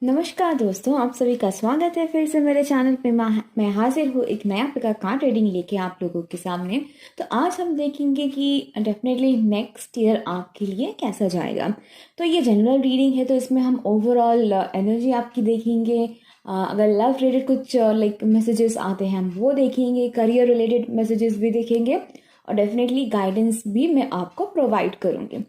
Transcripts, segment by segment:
नमस्कार दोस्तों, आप सभी का स्वागत है फिर से मेरे चैनल पे। मैं हाजिर हूँ एक नया प्रकार कार्ड रीडिंग लेके आप लोगों के सामने। तो आज हम देखेंगे कि डेफिनेटली नेक्स्ट ईयर आपके लिए कैसा जाएगा। तो ये जनरल रीडिंग है, तो इसमें हम ओवरऑल एनर्जी आपकी देखेंगे। अगर लव रिलेटेड कुछ लाइक मैसेजेस आते हैं हम वो देखेंगे, करियर रिलेटेड मैसेजेस भी देखेंगे और डेफिनेटली गाइडेंस भी मैं आपको प्रोवाइड करूँगी।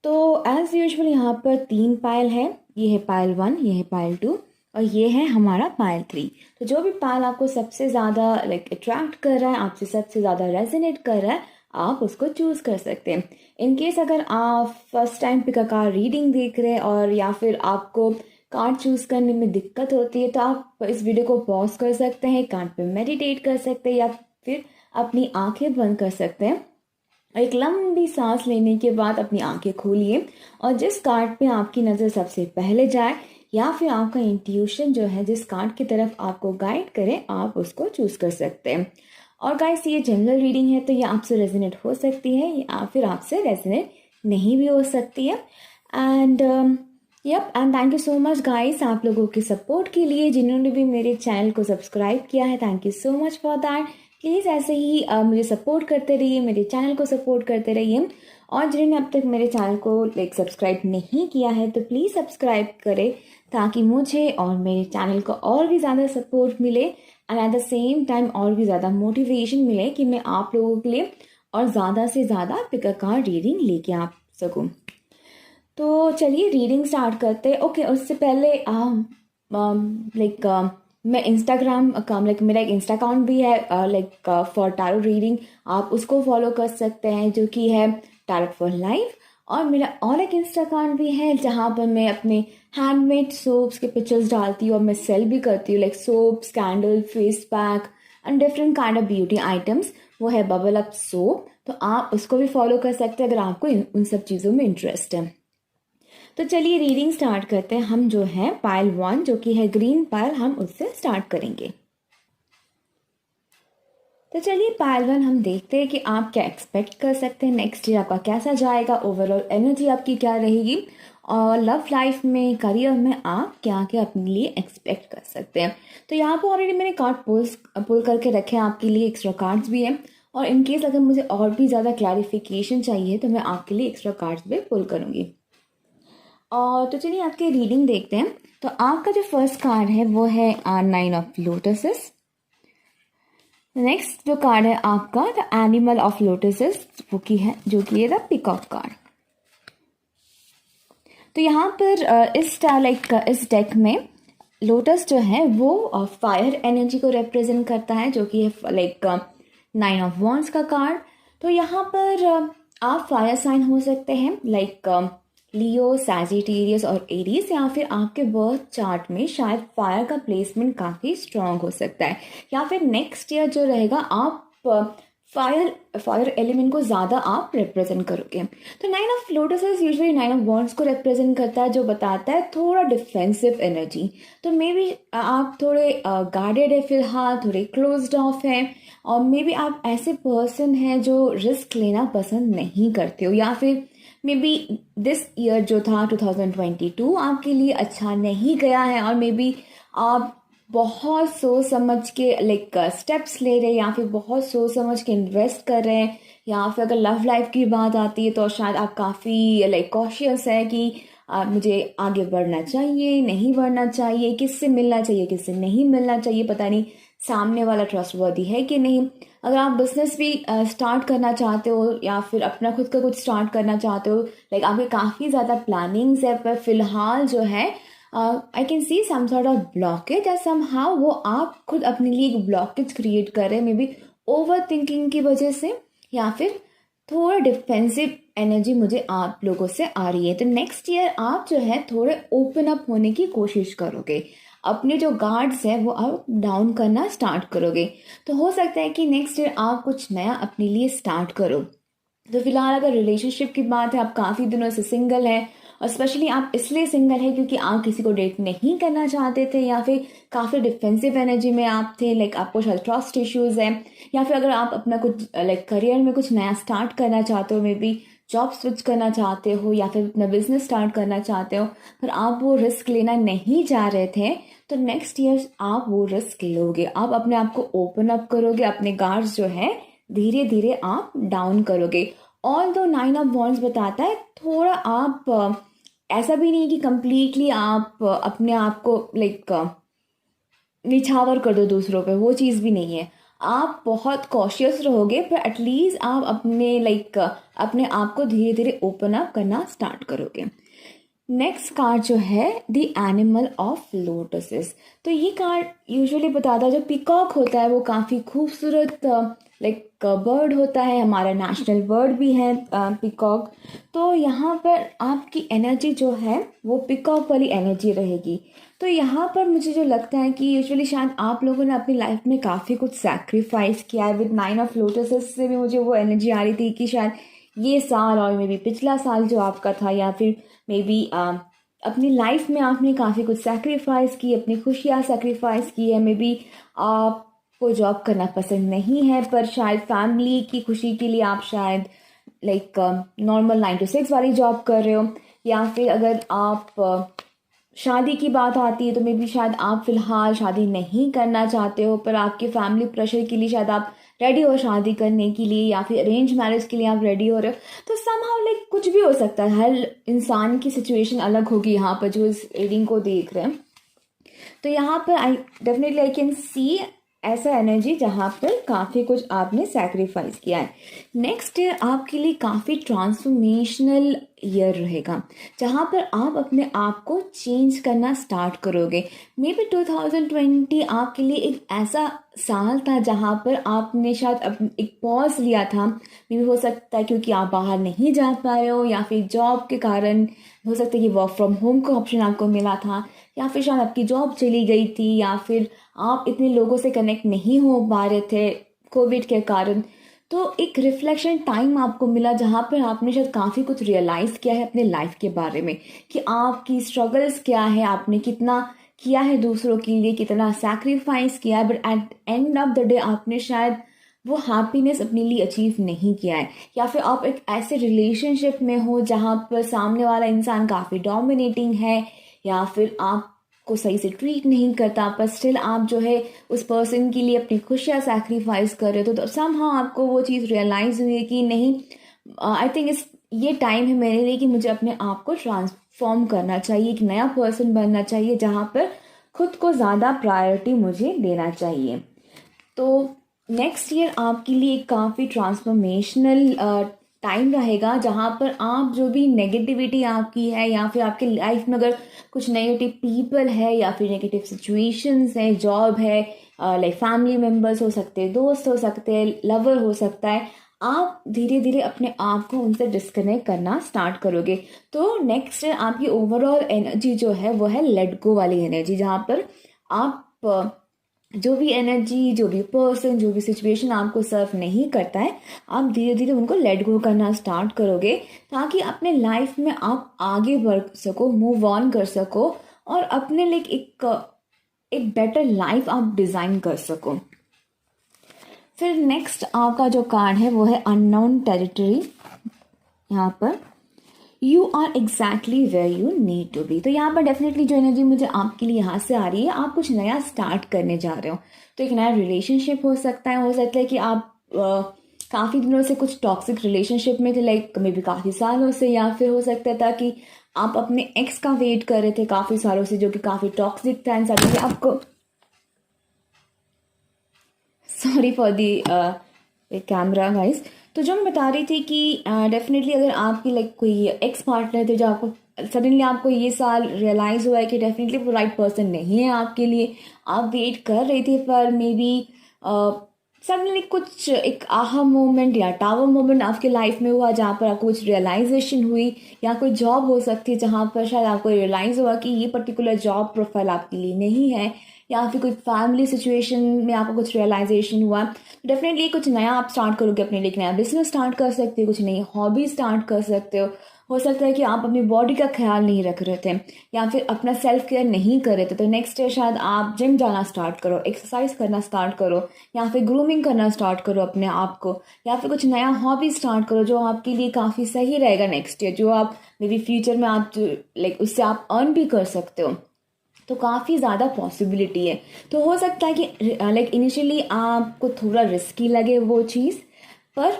तो एज यूजुअल यहाँ पर 3 पायल है। ये है पायल 1, ये है पायल 2 और ये है हमारा पायल 3। तो जो भी पायल आपको सबसे ज़्यादा लाइक अट्रैक्ट कर रहा है, आपसे सबसे ज़्यादा रेजोनेट कर रहा है, आप उसको चूज़ कर सकते हैं। इन केस अगर आप first time pick a card reading देख रहे हैं और या फिर आपको कार्ड चूज़ करने में दिक्कत होती है, तो आप इस वीडियो को पॉज कर सकते हैं, कार्ड पे मेडिटेट कर सकते हैं या फिर अपनी आंखें बंद कर सकते हैं। एक लंबी सांस लेने के बाद अपनी आंखें खोलिए और जिस कार्ड पे आपकी नज़र सबसे पहले जाए या फिर आपका इंट्यूशन जो है जिस कार्ड की तरफ आपको गाइड करे, आप उसको चूज कर सकते हैं। और गाइस, ये जनरल रीडिंग है, तो ये आपसे रेजोनेट हो सकती है या फिर आपसे रेजोनेट नहीं भी हो सकती है। And and thank you so much guys आप लोगों के सपोर्ट के लिए। जिन्होंने भी मेरे चैनल को सब्सक्राइब किया है, thank you so much for that. Please ऐसे ही मुझे सपोर्ट करते रहिए, मेरे चैनल को सपोर्ट करते रहिए। और जिन्होंने अब तक मेरे चैनल को लाइक सब्सक्राइब नहीं किया है, तो प्लीज़ सब्सक्राइब करें ताकि मुझे और मेरे चैनल को और भी ज़्यादा सपोर्ट मिले and at the same time और भी ज़्यादा मोटिवेशन मिले कि मैं आप लोगों के लिए और ज़्यादा से ज़्यादा पिक अ कार्ड रीडिंग लेके आ सकूँ। तो चलिए रीडिंग स्टार्ट करते हैं। ओके, उससे पहले लाइक मैं इंस्टाग्राम लाइक मेरा एक इंस्टा अकाउंट भी है लाइक फॉर टैरो रीडिंग। आप उसको फॉलो कर सकते हैं जो कि है टैरो फॉर लाइफ। और मेरा और एक इंस्टा अकाउंट भी है जहाँ पर मैं अपने हैंडमेड सोप्स के पिक्चर्स डालती हूँ और मैं सेल भी करती हूँ like soaps, candle, face pack and different kind of beauty items. वो है बबल अप सोप। तो आप उसको भी फॉलो कर सकते हैं अगर आपको उन सब चीज़ों में इंटरेस्ट है। तो चलिए रीडिंग स्टार्ट करते हैं। हम जो है पायल 1 जो कि है ग्रीन पायल, हम उससे स्टार्ट करेंगे। तो चलिए पायल 1 हम देखते हैं कि आप क्या एक्सपेक्ट कर सकते हैं, नेक्स्ट ईयर आपका कैसा जाएगा, ओवरऑल एनर्जी आपकी क्या रहेगी और लव लाइफ में, करियर में आप क्या क्या अपने लिए एक्सपेक्ट कर सकते हैं। तो यहाँ पर ऑलरेडी मैंने कार्ड पुल करके रखे हैं आपके लिए, एक्स्ट्रा कार्ड्स भी हैं। और इनकेस अगर मुझे और भी ज़्यादा क्लैरिफिकेशन चाहिए तो मैं आपके लिए एक्स्ट्रा कार्ड्स भी पुल करूँगी। और तो चलिए आपकी रीडिंग देखते हैं। तो आपका जो फर्स्ट कार्ड है वो है 9 ऑफ लोटसेस। नेक्स्ट जो कार्ड है आपका द एनिमल ऑफ लोटसेस, वो की है जो कि है द पीकॉक कार्ड। तो यहाँ पर इस डेक में लोटस जो है वो फायर एनर्जी को रिप्रेजेंट करता है, जो कि है लाइक 9 ऑफ वॉन्ड्स का कार्ड। तो यहाँ पर आप फायर साइन हो सकते हैं लाइक लियो, सैजिटेरियस और एरीज, या फिर आपके बर्थ चार्ट में शायद फायर का प्लेसमेंट काफ़ी स्ट्रॉन्ग हो सकता है, या फिर नेक्स्ट ईयर जो रहेगा आप फायर एलिमेंट को ज़्यादा आप रिप्रेजेंट करोगे। तो 9 of lotuses usually 9 of wands को रिप्रेजेंट करता है, जो बताता है थोड़ा डिफेंसिव एनर्जी। तो मे बी आप थोड़े गार्डेड है फिलहाल, थोड़े क्लोज्ड ऑफ है, और मे बी आप ऐसे पर्सन हैं जो रिस्क लेना पसंद नहीं करते हो, या फिर मे बी दिस ईयर जो था 2022 आपके लिए अच्छा नहीं गया है और मे बी आप बहुत सोच समझ के लाइक स्टेप्स ले रहे हैं या फिर बहुत सोच समझ के इन्वेस्ट कर रहे हैं, या फिर अगर लव लाइफ की बात आती है तो शायद आप काफ़ी लाइक कॉशियस है कि मुझे आगे बढ़ना चाहिए, नहीं बढ़ना चाहिए, किससे मिलना चाहिए, किससे नहीं मिलना चाहिए, पता नहीं सामने वाला ट्रस्टवर्दी है कि नहीं। अगर आप बिजनेस भी स्टार्ट करना चाहते हो या फिर अपना खुद का कुछ स्टार्ट करना चाहते हो, लाइक आपके काफ़ी ज़्यादा प्लानिंग्स है, पर फिलहाल जो है I can see some sort of blockage या समहाउ वो आप खुद अपने लिए एक ब्लॉकेज क्रिएट कर रहे हैं, मे बी ओवर थिंकिंग की वजह से, या फिर थोड़ा डिफेंसिव एनर्जी मुझे आप लोगों से आ रही है। तो नेक्स्ट ईयर आप जो है थोड़े ओपन अप होने की कोशिश करोगे, अपने जो गार्ड्स हैं वो आप डाउन करना स्टार्ट करोगे। तो हो सकता है कि नेक्स्ट ईयर आप कुछ नया अपने लिए स्टार्ट करो। तो फिलहाल अगर रिलेशनशिप की बात है, आप काफ़ी दिनों से सिंगल हैं, और स्पेशली आप इसलिए सिंगल है क्योंकि आप किसी को डेट नहीं करना चाहते थे, या फिर काफ़ी डिफेंसिव एनर्जी में आप थे, लाइक आपको शायद ट्रस्ट इश्यूज हैं, या फिर अगर आप अपना कुछ लाइक करियर में कुछ नया स्टार्ट करना चाहते हो, मे बी जॉब स्विच करना चाहते हो या फिर अपना बिजनेस स्टार्ट करना चाहते हो, पर आप वो रिस्क लेना नहीं चाह रहे थे, तो नेक्स्ट ईयर आप वो रिस्क लोगे। आप अपने आप को ओपन अप करोगे, अपने गार्ड्स जो है धीरे धीरे आप डाउन करोगे। ऑल दो 9 ऑफ वॉन्ड्स बताता है थोड़ा आप ऐसा भी नहीं कि कंप्लीटली आप अपने आप को लाइक निछावर कर दो दूसरों पे, वो चीज़ भी नहीं है। आप बहुत कॉशियस रहोगे, पर एटलीस्ट आप अपने अपने आप को धीरे धीरे ओपन अप करना स्टार्ट करोगे। नेक्स्ट कार्ड जो है द एनिमल ऑफ लोटसेस। तो ये कार्ड यूजुअली बताता है जो पीकॉक होता है वो काफ़ी खूबसूरत बर्ड होता है, हमारा नेशनल बर्ड भी है पीकॉक। तो यहाँ पर आपकी एनर्जी जो है वो पीकॉक वाली एनर्जी रहेगी। तो यहाँ पर मुझे जो लगता है कि यूजुअली शायद आप लोगों ने अपनी लाइफ में काफ़ी कुछ सैक्रिफाइस किया है। विद 9 ऑफ लोटसेस से भी मुझे वो एनर्जी आ रही थी कि शायद ये साल और मे बी पिछला साल जो आपका था, या फिर मे बी अपनी लाइफ में आपने काफ़ी कुछ सैक्रिफाइस की, अपनी खुशियाँ सैक्रिफाइस की है। मे बी आपको जॉब करना पसंद नहीं है, पर शायद फैमिली की खुशी के लिए आप शायद नॉर्मल 9 to 6 वाली जॉब कर रहे हो, या फिर अगर आप शादी की बात आती है तो मे बी शायद आप फिलहाल शादी नहीं करना चाहते हो, पर आपके फैमिली प्रेशर के लिए शायद आप रेडी हो शादी करने के लिए, या फिर अरेंज मैरिज के लिए आप रेडी हो रहे हो। तो समहाउ कुछ भी हो सकता है, हर इंसान की सिचुएशन अलग होगी यहाँ पर जो इस रीडिंग को देख रहे हैं। तो यहाँ पर आई कैन सी ऐसा एनर्जी जहाँ पर काफ़ी कुछ आपने सैक्रिफाइस किया है। नेक्स्ट ईयर आपके लिए काफ़ी ट्रांसफॉर्मेशनल ईयर रहेगा, जहाँ पर आप अपने आप को चेंज करना स्टार्ट करोगे। मे बी 2020 आपके लिए एक ऐसा साल था जहाँ पर आपने शायद एक पॉज लिया था। मे बी हो सकता है क्योंकि आप बाहर नहीं जा पा रहे हो, या फिर जॉब के कारण हो सकता है कि वर्क फ्रॉम होम का ऑप्शन आपको मिला था, या फिर शायद आपकी जॉब चली गई थी, या फिर आप इतने लोगों से कनेक्ट नहीं हो पा रहे थे कोविड के कारण। तो एक रिफ्लेक्शन टाइम आपको मिला जहाँ पर आपने शायद काफ़ी कुछ रियलाइज़ किया है अपने लाइफ के बारे में, कि आपकी स्ट्रगल्स क्या है, आपने कितना किया है दूसरों के लिए, कितना सैक्रिफाइस किया है, but at and of the day आपने शायद वो हैप्पीनेस अपने लिए अचीव नहीं किया है। या फिर आप एक ऐसे रिलेशनशिप में हो जहाँ पर सामने वाला इंसान काफ़ी डोमिनेटिंग है, या फिर आपको सही से ट्रीट नहीं करता, पर स्टिल आप जो है उस पर्सन के लिए अपनी खुशियाँ सैक्रिफाइस कर रहे हो। तो समहाउ आपको वो चीज़ रियलाइज़ हुई है कि नहीं, आई थिंक ये टाइम है मेरे लिए कि मुझे अपने आप को ट्रांसफॉर्म करना चाहिए, एक नया पर्सन बनना चाहिए, जहाँ पर खुद को ज़्यादा प्रायोरिटी मुझे देना चाहिए। तो नेक्स्ट ईयर आपके लिए काफ़ी ट्रांसफॉर्मेशनल टाइम रहेगा, जहाँ पर आप जो भी नेगेटिविटी आपकी है, या फिर आपके लाइफ में अगर कुछ नेगेटिव पीपल है, या फिर नेगेटिव सिचुएशंस है, जॉब है, फैमिली मेम्बर्स हो सकते हैं, दोस्त हो सकते हैं, लवर हो सकता है, आप धीरे धीरे अपने आप को उनसे डिस्कनेक्ट करना स्टार्ट करोगे। तो नेक्स्ट आपकी ओवरऑल एनर्जी जो है वो है लेट गो वाली एनर्जी, जहाँ पर आप जो भी एनर्जी, जो भी पर्सन, जो भी सिचुएशन आपको सर्व नहीं करता है, आप धीरे धीरे उनको लेट गो करना स्टार्ट करोगे, ताकि अपने लाइफ में आप आगे बढ़ सको, मूव ऑन कर सको, और अपने लिए एक बेटर लाइफ आप डिज़ाइन कर सको। फिर नेक्स्ट आपका जो कार्ड है वो है अननोन टेरिटरी। यहाँ पर you are exactly where you need to be. तो यहाँ पर डेफिनेटली जो एनर्जी मुझे आपके लिए यहाँ से आ रही है, आप कुछ नया स्टार्ट करने जा रहे हो। तो एक नया रिलेशनशिप हो सकता है कि आप काफ़ी दिनों से कुछ टॉक्सिक रिलेशनशिप में थे, मे बी काफ़ी सालों से, या फिर हो सकता था कि आप अपने एक्स का वेट कर रहे थे काफ़ी सालों से, जो कि काफ़ी टॉक्सिक था, एंड सडनली आपको, sorry for the camera guys. तो जो मैं बता रही थी कि डेफिनेटली अगर आपकी कोई एक्स पार्टनर थे, जो आपको सडनली आपको ये साल रियलाइज़ हुआ है कि डेफिनेटली वो राइट पर्सन नहीं है आपके लिए, आप वेट कर रही थी, पर मे बी सडनली कुछ एक आहा मोमेंट या टावर मोमेंट आपके लाइफ में हुआ, जहाँ पर आपको कुछ रियलाइजेशन हुई, या कोई जॉब हो सकती है जहाँ पर शायद आपको रियलाइज़ हुआ कि ये पर्टिकुलर जॉब प्रोफाइल आपके लिए नहीं है, या फिर कोई फैमिली सिचुएशन में आपको कुछ रियलाइजेशन हुआ। डेफिनेटली कुछ नया आप स्टार्ट करोगे अपने लिए, एक नया बिजनेस स्टार्ट कर सकते हो, कुछ नई हॉबी स्टार्ट कर सकते हो हो सकता है कि आप अपनी बॉडी का ख्याल नहीं रख रहे थे या फिर अपना सेल्फ केयर नहीं कर रहे थे, तो नेक्स्ट ईयर शायद आप जिम जाना स्टार्ट करो, एक्सरसाइज करना स्टार्ट करो, या फिर ग्रूमिंग करना स्टार्ट करो अपने आप को, या फिर कुछ नया हॉबी स्टार्ट करो जो आपके लिए काफ़ी सही रहेगा नेक्स्ट ईयर, जो आप मे बी फ्यूचर में आप जो लाइक उससे आप अर्न भी कर सकते हो। तो काफ़ी ज़्यादा पॉसिबिलिटी है। तो हो सकता है कि लाइक इनिशियली आपको थोड़ा रिस्की लगे वो चीज़, पर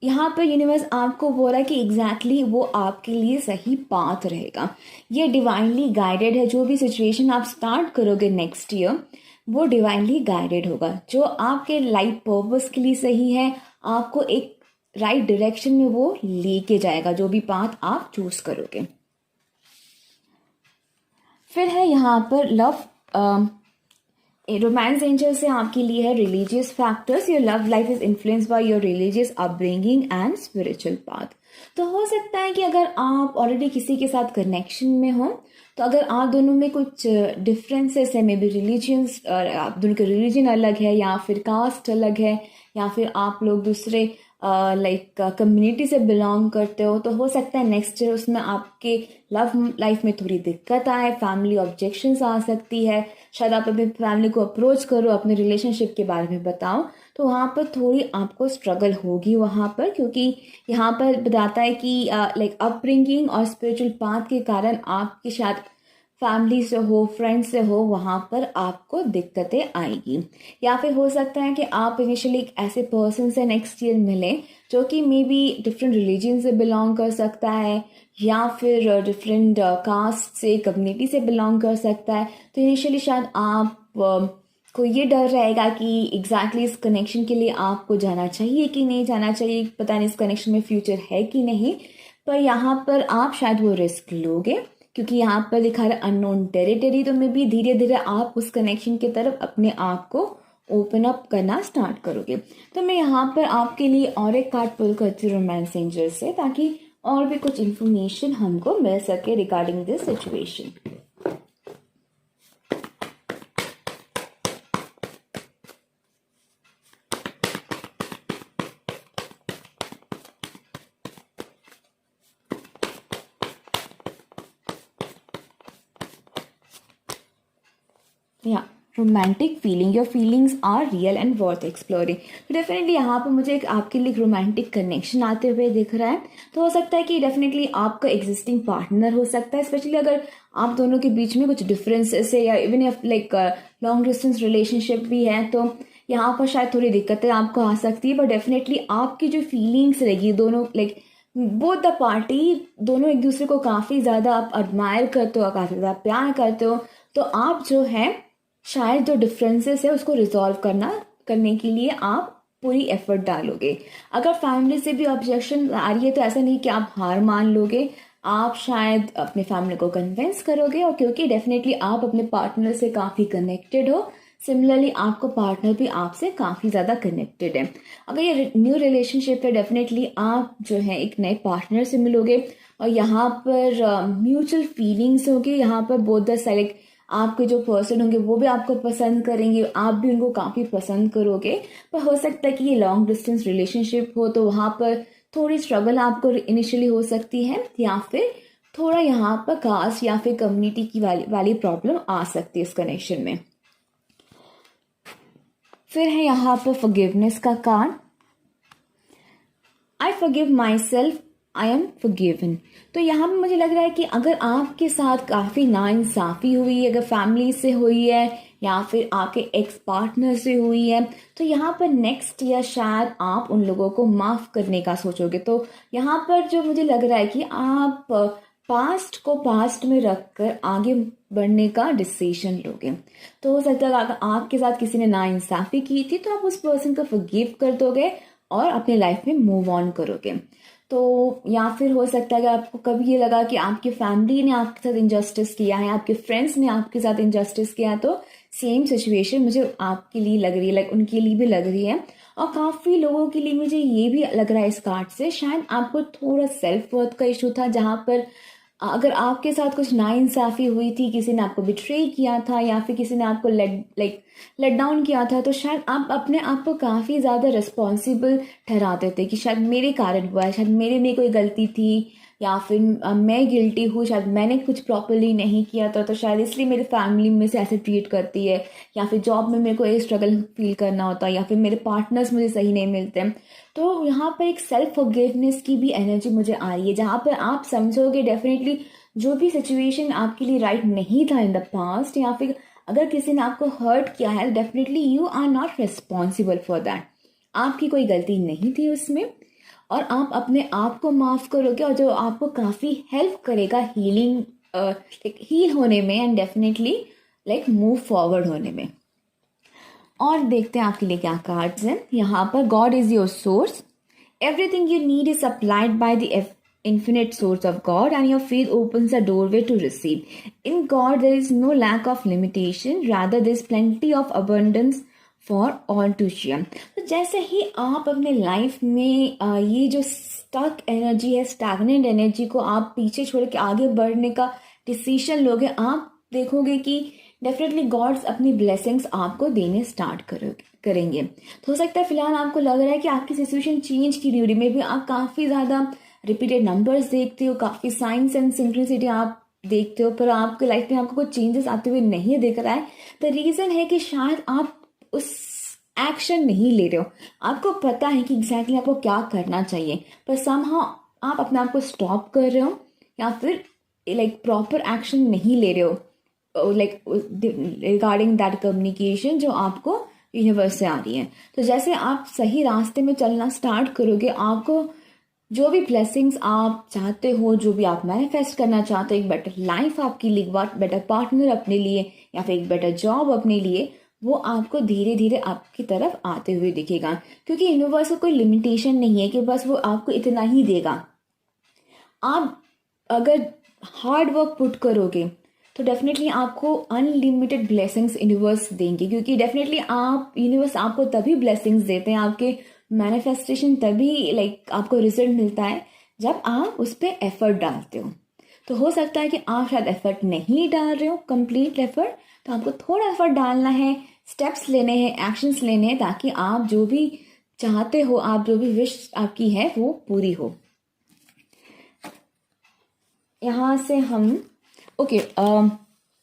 यहाँ पर यूनिवर्स आपको बोल रहा है कि एग्जैक्टली वो आपके लिए सही पाथ रहेगा। ये डिवाइनली गाइडेड है। जो भी सिचुएशन आप स्टार्ट करोगे नेक्स्ट ईयर, वो डिवाइनली गाइडेड होगा, जो आपके लाइफ पर्पस के लिए सही है, आपको एक राइट डायरेक्शन में वो लेके जाएगा, जो भी पाथ आप चूज करोगे। फिर है यहाँ पर लव, रोमांस एंजल से आपके लिए है religious factors. Your love life is influenced by your religious upbringing and spiritual path. तो हो सकता है कि अगर आप ऑलरेडी किसी के साथ कनेक्शन में हो, तो अगर आप दोनों में कुछ डिफरेंसेस है, मे बी रिलीजियंस, आप दोनों के रिलीजन अलग है, या फिर कास्ट अलग है, या फिर आप लोग दूसरे लाइक कम्युनिटी से बिलोंग करते हो, तो हो सकता है नेक्स्ट ईयर उसमें आपके लव लाइफ में थोड़ी दिक्कत आए, फैमिली ऑब्जेक्शंस आ सकती है, शायद आप अपनी फैमिली को अप्रोच करो, अपने रिलेशनशिप के बारे में बताओ, तो वहाँ पर थोड़ी आपको स्ट्रगल होगी वहाँ पर, क्योंकि यहाँ पर बताता है कि लाइक अपब्रिंगिंग और स्पिरिचुअल पाथ के कारण आपकी शायद फैमिली से हो, फ्रेंड्स से हो, वहाँ पर आपको दिक्कतें आएगी। या फिर हो सकता है कि आप इनिशियली एक ऐसे पर्सन से नेक्स्ट ईयर मिले जो कि मे बी डिफरेंट रिलीजन से बिलोंग कर सकता है, या फिर डिफरेंट कास्ट से, कम्युनिटी से बिलोंग कर सकता है। तो इनिशियली शायद आप को ये डर रहेगा कि एग्जैक्टली इस कनेक्शन के लिए आपको जाना चाहिए कि नहीं जाना चाहिए, पता नहीं इस कनेक्शन में फ्यूचर है कि नहीं, पर यहाँ पर आप शायद वो रिस्क लोगे, क्योंकि यहाँ पर लिखा है अननोन टेरिटरी। तो मे बी धीरे धीरे आप उस कनेक्शन की तरफ अपने आप को ओपन अप करना स्टार्ट करोगे। तो मैं यहाँ पर आपके लिए और एक कार्ड पुल करती हूँ रोमांस एंजल से, ताकि और भी कुछ इन्फॉर्मेशन हमको मिल सके रिगार्डिंग दिस सिचुएशन। या romantic feeling, your feelings are real and worth exploring. तो डेफिनेटली यहाँ पर मुझे एक आपके लिए रोमांटिक कनेक्शन आते हुए दिख रहा है। तो हो सकता है कि डेफिनेटली आपका एग्जिस्टिंग पार्टनर हो सकता है, स्पेशली अगर आप दोनों के बीच में कुछ डिफरेंसेस है, या even if like long distance relationship भी है, तो यहाँ पर शायद थोड़ी दिक्कतें आपको आ सकती है। बट डेफिनेटली आपकी जो फीलिंग्स रहेगी, दोनों लाइक बोथ द पार्टी, दोनों एक दूसरे को काफ़ी ज़्यादा आप एडमायर करते हो, काफ़ी ज़्यादा प्यार करते हो, तो आप जो है शायद जो डिफरेंसेस है उसको रिजॉल्व करने के लिए आप पूरी एफर्ट डालोगे। अगर फैमिली से भी ऑब्जेक्शन आ रही है, तो ऐसा नहीं कि आप हार मान लोगे, आप शायद अपने फैमिली को कन्विंस करोगे, और क्योंकि डेफिनेटली आप अपने पार्टनर से काफ़ी कनेक्टेड हो, सिमिलरली आपको पार्टनर भी आपसे काफ़ी ज़्यादा कनेक्टेड है। अगर ये न्यू रिलेशनशिप है, डेफिनेटली आप जो है एक नए पार्टनर से मिलोगे, और यहाँ पर म्यूचुअल फीलिंग्स होगी। यहाँ पर बोथ द साइड, आपके जो पर्सन होंगे वो भी आपको पसंद करेंगे, आप भी उनको काफ़ी पसंद करोगे। पर हो सकता है कि ये लॉन्ग डिस्टेंस रिलेशनशिप हो, तो वहाँ पर थोड़ी स्ट्रगल आपको इनिशियली हो सकती है, या फिर थोड़ा यहाँ पर कास्ट या फिर कम्युनिटी की वाली प्रॉब्लम आ सकती है इस कनेक्शन में। फिर है यहाँ पर फॉरगिवनेस का card. I forgive my self, I am forgiven. तो यहाँ पे मुझे लग रहा है कि अगर आपके साथ काफ़ी नाइंसाफ़ी हुई है, अगर फैमिली से हुई है या फिर आपके एक्स पार्टनर से हुई है, तो यहाँ पर नेक्स्ट ईयर शायद आप उन लोगों को माफ़ करने का सोचोगे। तो यहाँ पर जो मुझे लग रहा है कि आप पास्ट को पास्ट में रखकर आगे बढ़ने का डिसीजन लोगे। तो हो सकता है अगर आपके साथ किसी ने नाइंसाफ़ी की थी, तो आप उस पर्सन को फॉरगिव कर दोगे और अपने लाइफ में मूव ऑन करोगे। तो या फिर हो सकता है कि आपको कभी ये लगा कि आपकी फैमिली ने आपके साथ इंजस्टिस किया है, आपके फ्रेंड्स ने आपके साथ इंजस्टिस किया है, तो सेम सिचुएशन मुझे आपके लिए लग रही है, लाइक उनके लिए भी लग रही है। और काफ़ी लोगों के लिए मुझे ये भी लग रहा है इस कार्ड से, शायद आपको थोड़ा सेल्फ वर्थ का इशू था, जहाँ पर अगर आपके साथ कुछ नाइंसाफ़ी हुई थी, किसी ने आपको बिट्रे किया था या फिर किसी ने आपको लेट डाउन किया था, तो शायद आप अपने आप को काफ़ी ज़्यादा रिस्पॉन्सिबल ठहराते थे कि शायद मेरे कारण हुआ है, शायद मेरे में कोई गलती थी, या फिर मैं गिल्टी हूँ, शायद मैंने कुछ प्रॉपरली नहीं किया था तो शायद इसलिए मेरी फैमिली में से ऐसे ट्रीट करती है, या फिर जॉब में मेरे को ये स्ट्रगल फील करना होता है, या फिर मेरे पार्टनर्स मुझे सही नहीं मिलते। तो यहाँ पर एक सेल्फ फॉरगिवनेस की भी एनर्जी मुझे आ रही है, जहाँ पर आप समझोगे डेफिनेटली जो भी सिचुएशन आपके लिए राइट नहीं था इन द पास्ट, या फिर अगर किसी ने आपको हर्ट किया है, definitely you are not responsible for that. आपकी कोई गलती नहीं थी उसमें, और आप अपने आप को माफ़ करोगे, और जो आपको काफ़ी हेल्प करेगा हीलिंग, हील होने में, and definitely like move forward होने में। और देखते हैं आपके लिए क्या कार्ड्स हैं। यहाँ पर God is your source, everything you need is supplied by the infinite source of God, and your faith opens the doorway to receive. In God there is no lack of limitation, rather there is plenty of abundance for all to share. तो जैसे ही आप अपने life में ये जो stuck energy है, stagnant energy को आप पीछे छोड़ के आगे बढ़ने का डिसीजन लोगे, आप देखोगे कि डेफिनेटली गॉड्स अपनी ब्लेसिंग्स आपको देने स्टार्ट करेंगे। तो हो सकता है फिलहाल आपको लग रहा है कि आपकी सिचुएशन चेंज की ड्यूरी में भी आप काफ़ी ज़्यादा रिपीटेड नंबर्स देखते हो, काफ़ी साइंस एंड सिंक्रोनिसिटी आप देखते हो, पर आपके लाइफ में आपको कुछ चेंजेस आते हुए नहीं दिख रहा है। द रीज़न है कि शायद आप उस एक्शन नहीं ले रहे हो। आपको पता है कि एग्जैक्टली आपको क्या करना चाहिए, पर समहाउ आप अपने आप को स्टॉप कर रहे हो, या फिर लाइक प्रॉपर एक्शन नहीं ले रहे हो लाइक रिगार्डिंग दैट कम्युनिकेशन जो आपको यूनिवर्स से आ रही है। तो जैसे आप सही रास्ते में चलना स्टार्ट करोगे, आपको जो भी ब्लेसिंग्स आप चाहते हो, जो भी आप मैनिफेस्ट करना चाहते हो, एक बेटर लाइफ आपके लिए, एक बेटर पार्टनर अपने लिए, या फिर एक बेटर जॉब अपने लिए, वो आपको धीरे धीरे आपकी तरफ आते हुए दिखेगा। क्योंकि यूनिवर्स को कोई लिमिटेशन नहीं है कि बस वो आपको इतना ही देगा। आप अगर हार्ड वर्क पुट करोगे तो डेफिनेटली आपको अनलिमिटेड ब्लेसिंग्स यूनिवर्स देंगे, क्योंकि डेफिनेटली यूनिवर्स आपको तभी ब्लेसिंग्स देते हैं, आपके मैनिफेस्टेशन तभी लाइक आपको रिजल्ट मिलता है जब आप उस पर एफर्ट डालते हो। तो हो सकता है कि आप शायद एफर्ट नहीं डाल रहे हो, कंप्लीट एफर्ट, तो आपको थोड़ा एफर्ट डालना है, स्टेप्स लेने हैं, एक्शंस लेने हैं, ताकि आप जो भी चाहते हो, आप जो भी विश आपकी है वो पूरी हो। यहाँ से हम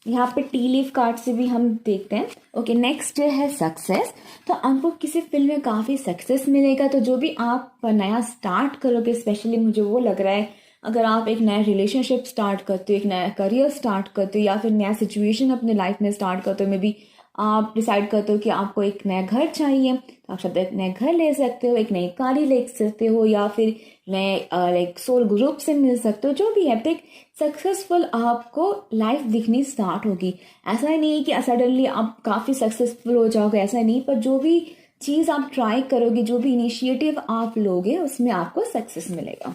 यहाँ पे टी लीफ कार्ड से भी हम देखते हैं। ओके, नेक्स्ट है सक्सेस। तो आपको किसी फील्ड में काफ़ी सक्सेस मिलेगा। तो जो भी आप नया स्टार्ट करोगे, स्पेशली मुझे वो लग रहा है अगर आप एक नया रिलेशनशिप स्टार्ट करते हो, एक नया करियर स्टार्ट करते हो, या फिर नया सिचुएशन अपने लाइफ में स्टार्ट करते हो, मे बी आप डिसाइड करते हो कि आपको एक नया घर चाहिए, तो आप शायद एक नया घर ले सकते हो, एक नई गाड़ी ले सकते हो, या फिर नए लाइक सोल ग्रुप से मिल सकते हो, जो भी है। तो एक सक्सेसफुल आपको लाइफ दिखनी स्टार्ट होगी। ऐसा नहीं कि सडनली आप काफ़ी सक्सेसफुल हो जाओगे, ऐसा नहीं, पर जो भी चीज़ आप ट्राई करोगे, जो भी इनिशिएटिव आप लोगे, उसमें आपको सक्सेस मिलेगा।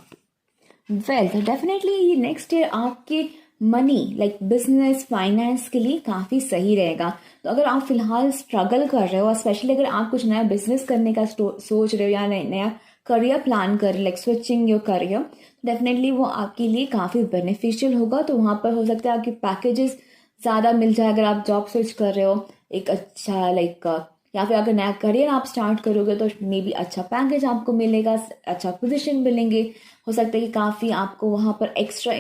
वेल्थ डेफिनेटली ये नेक्स्ट ईयर आपके मनी लाइक बिजनेस फाइनेंस के लिए काफ़ी सही रहेगा। तो अगर आप फिलहाल स्ट्रगल कर रहे हो, स्पेशली अगर आप कुछ नया बिजनेस करने का सोच रहे हो, या नया करियर प्लान कर रहे हो, like switching your career, definitely वो आपके लिए काफ़ी बेनिफिशियल होगा। तो वहाँ पर हो सकता है आपके पैकेजेस ज़्यादा मिल जाए अगर आप जॉब स्विच कर रहे हो, एक अच्छा लाइक, या फिर अगर नया करियर आप स्टार्ट करोगे तो मे बी अच्छा पैकेज आपको मिलेगा, अच्छा पोजीशन मिलेंगे। हो सकता है कि काफ़ी आपको वहाँ पर एक्स्ट्रा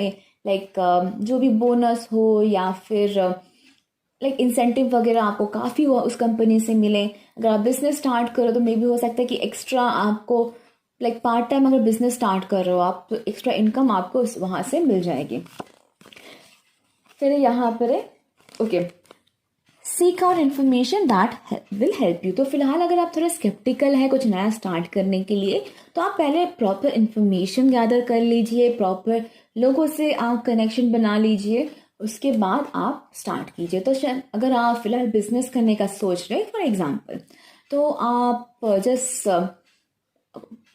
लाइक जो भी बोनस हो, या फिर लाइक इंसेंटिव वगैरह आपको काफ़ी उस कंपनी से मिले। अगर आप बिजनेस स्टार्ट करो तो मे बी हो सकता है कि एक्स्ट्रा आपको लाइक पार्ट टाइम अगर बिजनेस स्टार्ट कर रहे हो आप, तो एक्स्ट्रा इनकम आपको वहाँ से मिल जाएगी। फिर यहाँ पर है okay, seek out information that will help you. तो फिलहाल अगर आप थोड़ा स्केप्टिकल है कुछ नया स्टार्ट करने के लिए, तो आप पहले प्रॉपर इन्फॉर्मेशन गैदर कर लीजिए, प्रॉपर लोगों से आप कनेक्शन बना लीजिए, उसके बाद आप स्टार्ट कीजिए। तो शायद अगर आप फिलहाल बिजनेस करने का सोच रहे हैं फॉर एग्जाम्पल, तो आप जस्ट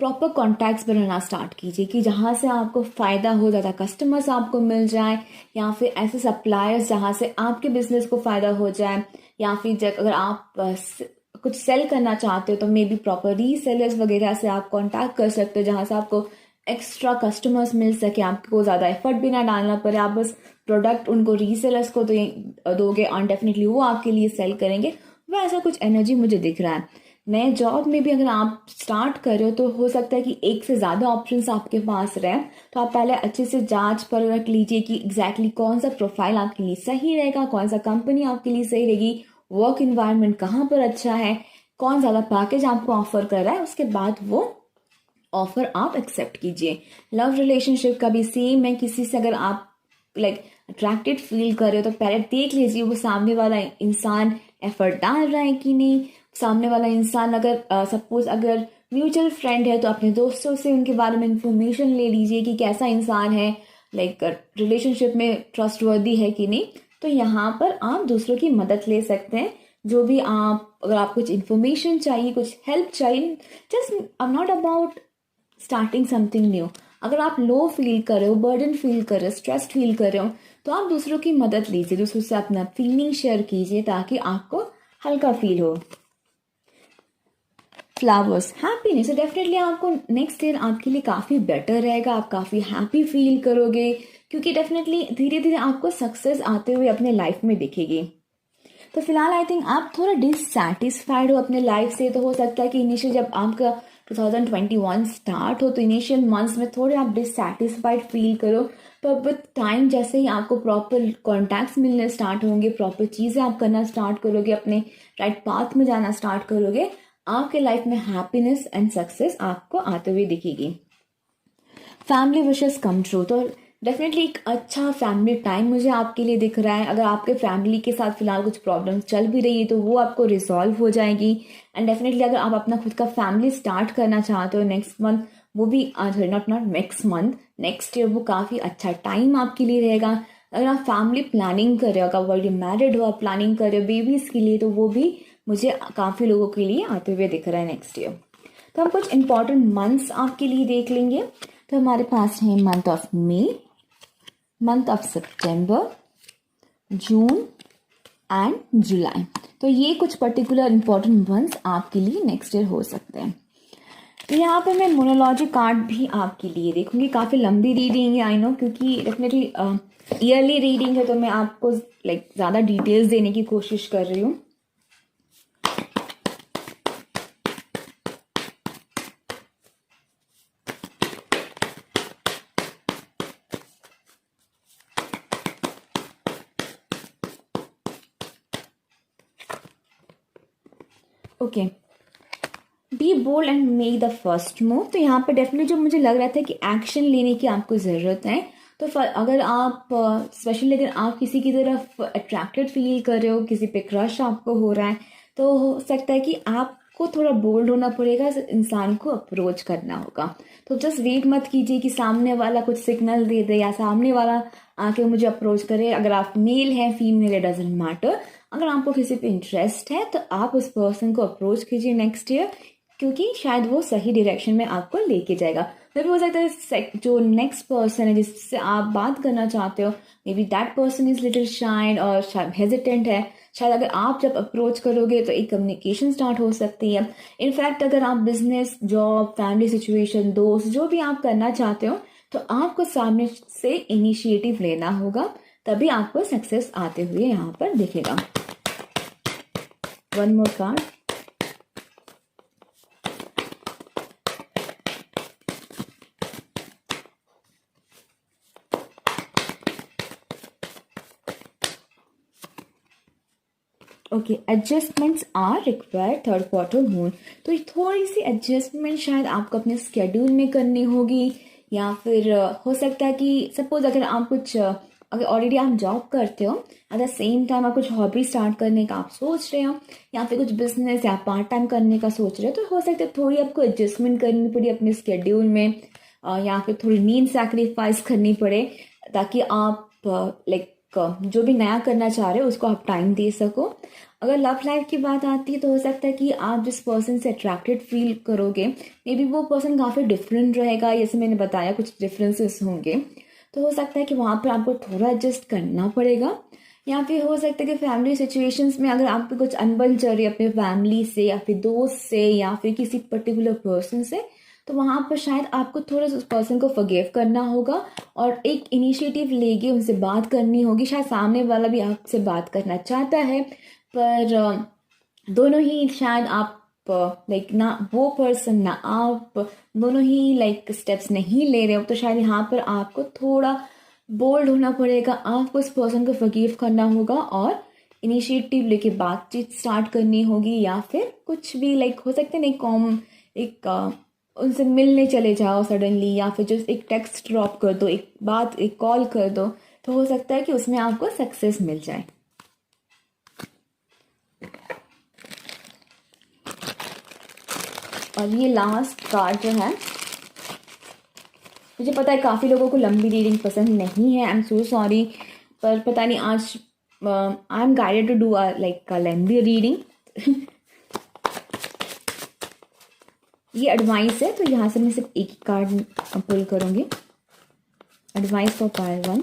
प्रॉपर कॉन्टैक्ट्स बनाना स्टार्ट कीजिए कि जहाँ से आपको फ़ायदा हो, ज़्यादा कस्टमर्स आपको मिल जाए, या फिर ऐसे सप्लायर्स जहाँ से आपके बिजनेस को फ़ायदा हो जाए, या फिर अगर आप कुछ सेल करना चाहते हो तो मे बी प्रॉपर रीसेलर्स वगैरह से आप कांटेक्ट कर सकते हो, जहाँ से आपको एक्स्ट्रा कस्टमर्स मिल सके, आपको ज़्यादा एफर्ट भी ना डालना पड़े, आप बस प्रोडक्ट उनको रीसेलर्स को दोगे और डेफिनेटली वो आपके लिए सेल करेंगे। वैसा कुछ एनर्जी मुझे दिख रहा है। नए जॉब में भी अगर आप स्टार्ट कर रहे हो तो हो सकता है कि एक से ज़्यादा ऑप्शंस आपके पास रहे, तो आप पहले अच्छे से जांच पर रख लीजिए कि एग्जैक्टली कौन सा प्रोफाइल आपके लिए सही रहेगा, कौन सा कंपनी आपके लिए सही रहेगी, वर्क इन्वायरमेंट कहाँ पर अच्छा है, कौन ज़्यादा पैकेज आपको ऑफर कर रहा है, उसके बाद वो ऑफर आप एक्सेप्ट कीजिए। लव रिलेशनशिप का भी सेम है, किसी से अगर आप अट्रैक्टेड फील कर रहे हो तो पहले देख लीजिए वो सामने वाला इंसान एफर्ट डाल रहा है कि नहीं। सामने वाला इंसान अगर सपोज अगर म्यूचुअल फ्रेंड है तो अपने दोस्तों से उनके बारे में इंफॉर्मेशन ले लीजिए कि कैसा इंसान है, रिलेशनशिप में ट्रस्टवर्दी है कि नहीं। तो यहाँ पर आप दूसरों की मदद ले सकते हैं। जो भी आप अगर आप कुछ इन्फॉर्मेशन चाहिए, कुछ हेल्प चाहिए, just I am not about starting something new. अगर आप लो फील कर रहे हो, बर्डन फील कर रहे हो, स्ट्रेस्ड फील कर रहे हो, तो आप दूसरों की मदद लीजिए, दूसरों से अपना फीलिंग शेयर कीजिए ताकि आपको हल्का फील हो। फ्लावर्स, हैप्पीनेस, डेफिनेटली आपको नेक्स्ट ईयर आपके लिए काफ़ी बेटर रहेगा, आप काफ़ी हैप्पी फील करोगे क्योंकि डेफिनेटली धीरे धीरे आपको सक्सेस आते हुए अपने लाइफ में दिखेगी। तो फिलहाल आई थिंक आप थोड़ा डिससेटिस्फाइड हो अपने लाइफ से। तो हो सकता है कि इनिशियल जब आपका 2021 स्टार्ट हो तो इनिशियल मंथ्स में थोड़े आप डिससेटिस्फाइड फील करो, पर विद टाइम जैसे ही आपको प्रॉपर कॉन्टैक्ट्स मिलने स्टार्ट होंगे, प्रॉपर चीज़ें आप करना स्टार्ट करोगे, अपने राइट पाथ में जाना स्टार्ट करोगे, आपके लाइफ में हैप्पीनेस एंड सक्सेस आपको आते हुए दिखेगी। फैमिली विशेस कम ट्रू, तो डेफिनेटली एक अच्छा फैमिली टाइम मुझे आपके लिए दिख रहा है। अगर आपके फैमिली के साथ फिलहाल कुछ प्रॉब्लम्स चल भी रही है तो वो आपको रिजॉल्व हो जाएगी। एंड डेफिनेटली अगर आप अपना खुद का फैमिली स्टार्ट करना चाहते हो नेक्स्ट मंथ, वो भी not next month, next year, वो काफ़ी अच्छा टाइम आपके लिए रहेगा। अगर आप फैमिली प्लानिंग कर रहे हो, अगर ऑलरेडी मैरिड हो, आप प्लानिंग कर रहे हो बेबीज़ के लिए, तो वो भी मुझे काफ़ी लोगों के लिए आते हुए दिख रहा है नेक्स्ट ईयर। तो हम कुछ इंपॉर्टेंट मंथ्स आपके लिए देख लेंगे। तो हमारे पास है month of May, month of September, June and July. तो ये कुछ पर्टिकुलर इंपॉर्टेंट मंथ्स आपके लिए नेक्स्ट ईयर हो सकते हैं। तो यहाँ पे मैं मोनोलॉजी कार्ड भी आपके लिए देखूंगी। काफ़ी लंबी रीडिंग है आई नो, क्योंकि डेफिनेटली ईयरली रीडिंग है तो मैं आपको ज़्यादा डिटेल्स देने की कोशिश कर रही हूँ। Okay, be bold and make the first move. तो यहाँ पे डेफिनेटली जो मुझे लग रहा था कि एक्शन लेने की आपको ज़रूरत है। तो अगर आप स्पेशली अगर आप किसी की तरफ अट्रैक्टेड फील कर रहे हो, किसी पे क्रश आपको हो रहा है, तो हो सकता है कि आपको थोड़ा बोल्ड होना पड़ेगा, इंसान को अप्रोच करना होगा। तो जस्ट वेट मत कीजिए कि सामने वाला कुछ सिग्नल दे दे या सामने वाला आके मुझे अप्रोच करे। अगर आप मेल हैं, फीमेल, इट डजंट मैटर। अगर आपको किसी पे इंटरेस्ट है तो आप उस पर्सन को अप्रोच कीजिए नेक्स्ट ईयर, क्योंकि शायद वो सही डायरेक्शन में आपको लेके जाएगा। फिर भी हो सकता है जो नेक्स्ट पर्सन है जिससे आप बात करना चाहते हो, maybe that person is little shy और शायद हेजिटेंट है। शायद अगर आप जब अप्रोच करोगे तो एक कम्युनिकेशन स्टार्ट हो सकती है। इनफैक्ट अगर आप बिजनेस, जॉब, फैमिली सिचुएशन, दोस्त, जो भी आप करना चाहते हो, तो आपको सामने से इनिशिएटिव लेना होगा, तभी आपको सक्सेस आते हुए यहाँ पर दिखेगा। One more card. Okay, adjustments are required, third quarter moon. तो थोड़ी सी एडजस्टमेंट शायद आपको अपने स्केड्यूल में करनी होगी, या फिर हो सकता है कि सपोज अगर आप कुछ अगर ऑलरेडी आप जॉब करते हो, एट द सेम टाइम आप कुछ हॉबी स्टार्ट करने का आप सोच रहे हो, या फिर कुछ बिजनेस या पार्ट टाइम करने का सोच रहे हो, तो हो सकता है थोड़ी आपको एडजस्टमेंट करनी पड़ी अपने स्केड्यूल में, या फिर थोड़ी नींद सैक्रिफाइस करनी पड़े, ताकि आप जो भी नया करना चाह रहे हो उसको आप टाइम दे सको। अगर लव लाइफ की बात आती है तो हो सकता है कि आप जिस पर्सन से अट्रैक्टेड फील करोगे, मे बी वो पर्सन काफ़ी डिफरेंट रहेगा, जैसे मैंने बताया कुछ डिफरेंसेस होंगे, तो हो सकता है कि वहाँ पर आपको थोड़ा एडजस्ट करना पड़ेगा। या फिर हो सकता है कि फैमिली सिचुएशंस में अगर आपको कुछ अनबन चल रही है अपने फैमिली से या फिर दोस्त से या फिर किसी पर्टिकुलर पर्सन से, तो वहाँ पर शायद आपको थोड़ा सा उस पर्सन को फॉरगिव करना होगा और एक इनिशिएटिव लेके उनसे बात करनी होगी। शायद सामने वाला भी आपसे बात करना चाहता है, पर दोनों ही शायद आप लाइक ना वो पर्सन ना आप दोनों ही लाइक स्टेप्स नहीं ले रहे हो, तो शायद यहाँ पर आपको थोड़ा बोल्ड होना पड़ेगा, आपको उस पर्सन को फॉरगिव करना होगा और इनिशिएटिव लेके बातचीत स्टार्ट करनी होगी, या फिर कुछ भी लाइक हो सकते हैं उनसे मिलने चले जाओ सडनली, या फिर जस्ट एक टेक्स्ट ड्रॉप कर दो, एक कॉल कर दो, तो हो सकता है कि उसमें आपको सक्सेस मिल जाए। और ये लास्ट कार्ड जो है, मुझे पता है काफ़ी लोगों को लंबी रीडिंग पसंद नहीं है, आई एम सो सॉरी, पर पता नहीं आज I am guided to do like a lengthy reading. ये एडवाइस है, तो यहाँ से मैं सिर्फ एक ही कार्ड पुल करूँगी। Advice for pile 1।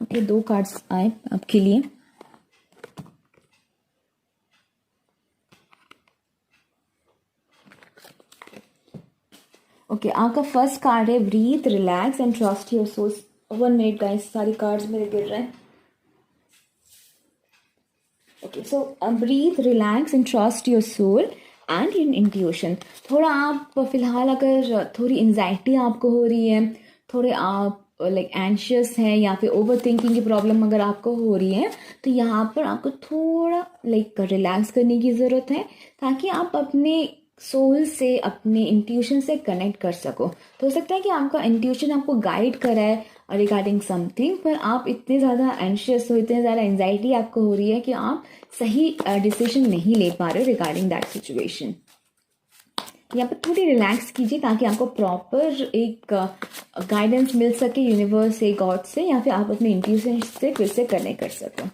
Okay, 2 cards आए आपके लिए। ओके, आपका फर्स्ट कार्ड है breathe, relax and trust your soul. 1 minute guys, सारी कार्ड्स मेरे गिर रहे हैं। Okay, so breathe, relax and trust your soul and in intuition. थोड़ा आप फिलहाल अगर थोड़ी एंजाइटी आपको हो रही है, थोड़े आप लाइक एंशियस है, या फिर ओवर थिंकिंग की प्रॉब्लम अगर आपको हो रही है, तो यहाँ पर आपको थोड़ा लाइक रिलैक्स करने की ज़रूरत है, ताकि आप अपने सोल से, अपने इंट्यूशन से कनेक्ट कर सको। तो हो सकता है कि आपका इंट्यूशन आपको गाइड कराए रिगार्डिंग समथिंग, पर आप इतने ज़्यादा एंशियस हो, इतने ज़्यादा एंजाइटी आपको हो रही है कि आप सही डिसीजन नहीं ले पा रहे हो रिगार्डिंग दैट सिचुएशन। यहाँ पर थोड़ी रिलैक्स कीजिए, ताकि आपको प्रॉपर एक गाइडेंस मिल सके यूनिवर्स से, गॉड से, या फिर आप अपने इंट्यूशन से फिर से कनेक्ट कर सको।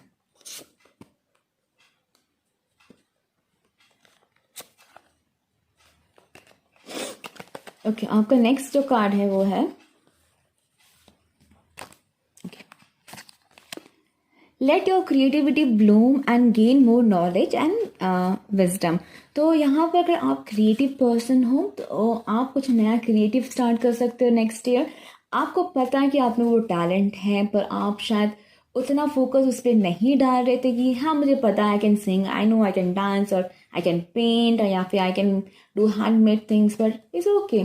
ओके, आपका नेक्स्ट जो कार्ड है वो है let your creativity Bloom and gain more knowledge and wisdom. तो यहाँ पर अगर आप क्रिएटिव पर्सन हो, तो आप कुछ नया क्रिएटिव स्टार्ट कर सकते हो नेक्स्ट ईयर। आपको पता है कि आप में वो टैलेंट है, पर आप शायद उतना फोकस उस पर नहीं डाल रहे थे कि हाँ मुझे पता है, I can sing, I know I can dance, और आई कैन पेंट, या फिर I can do handmade things, but it's okay.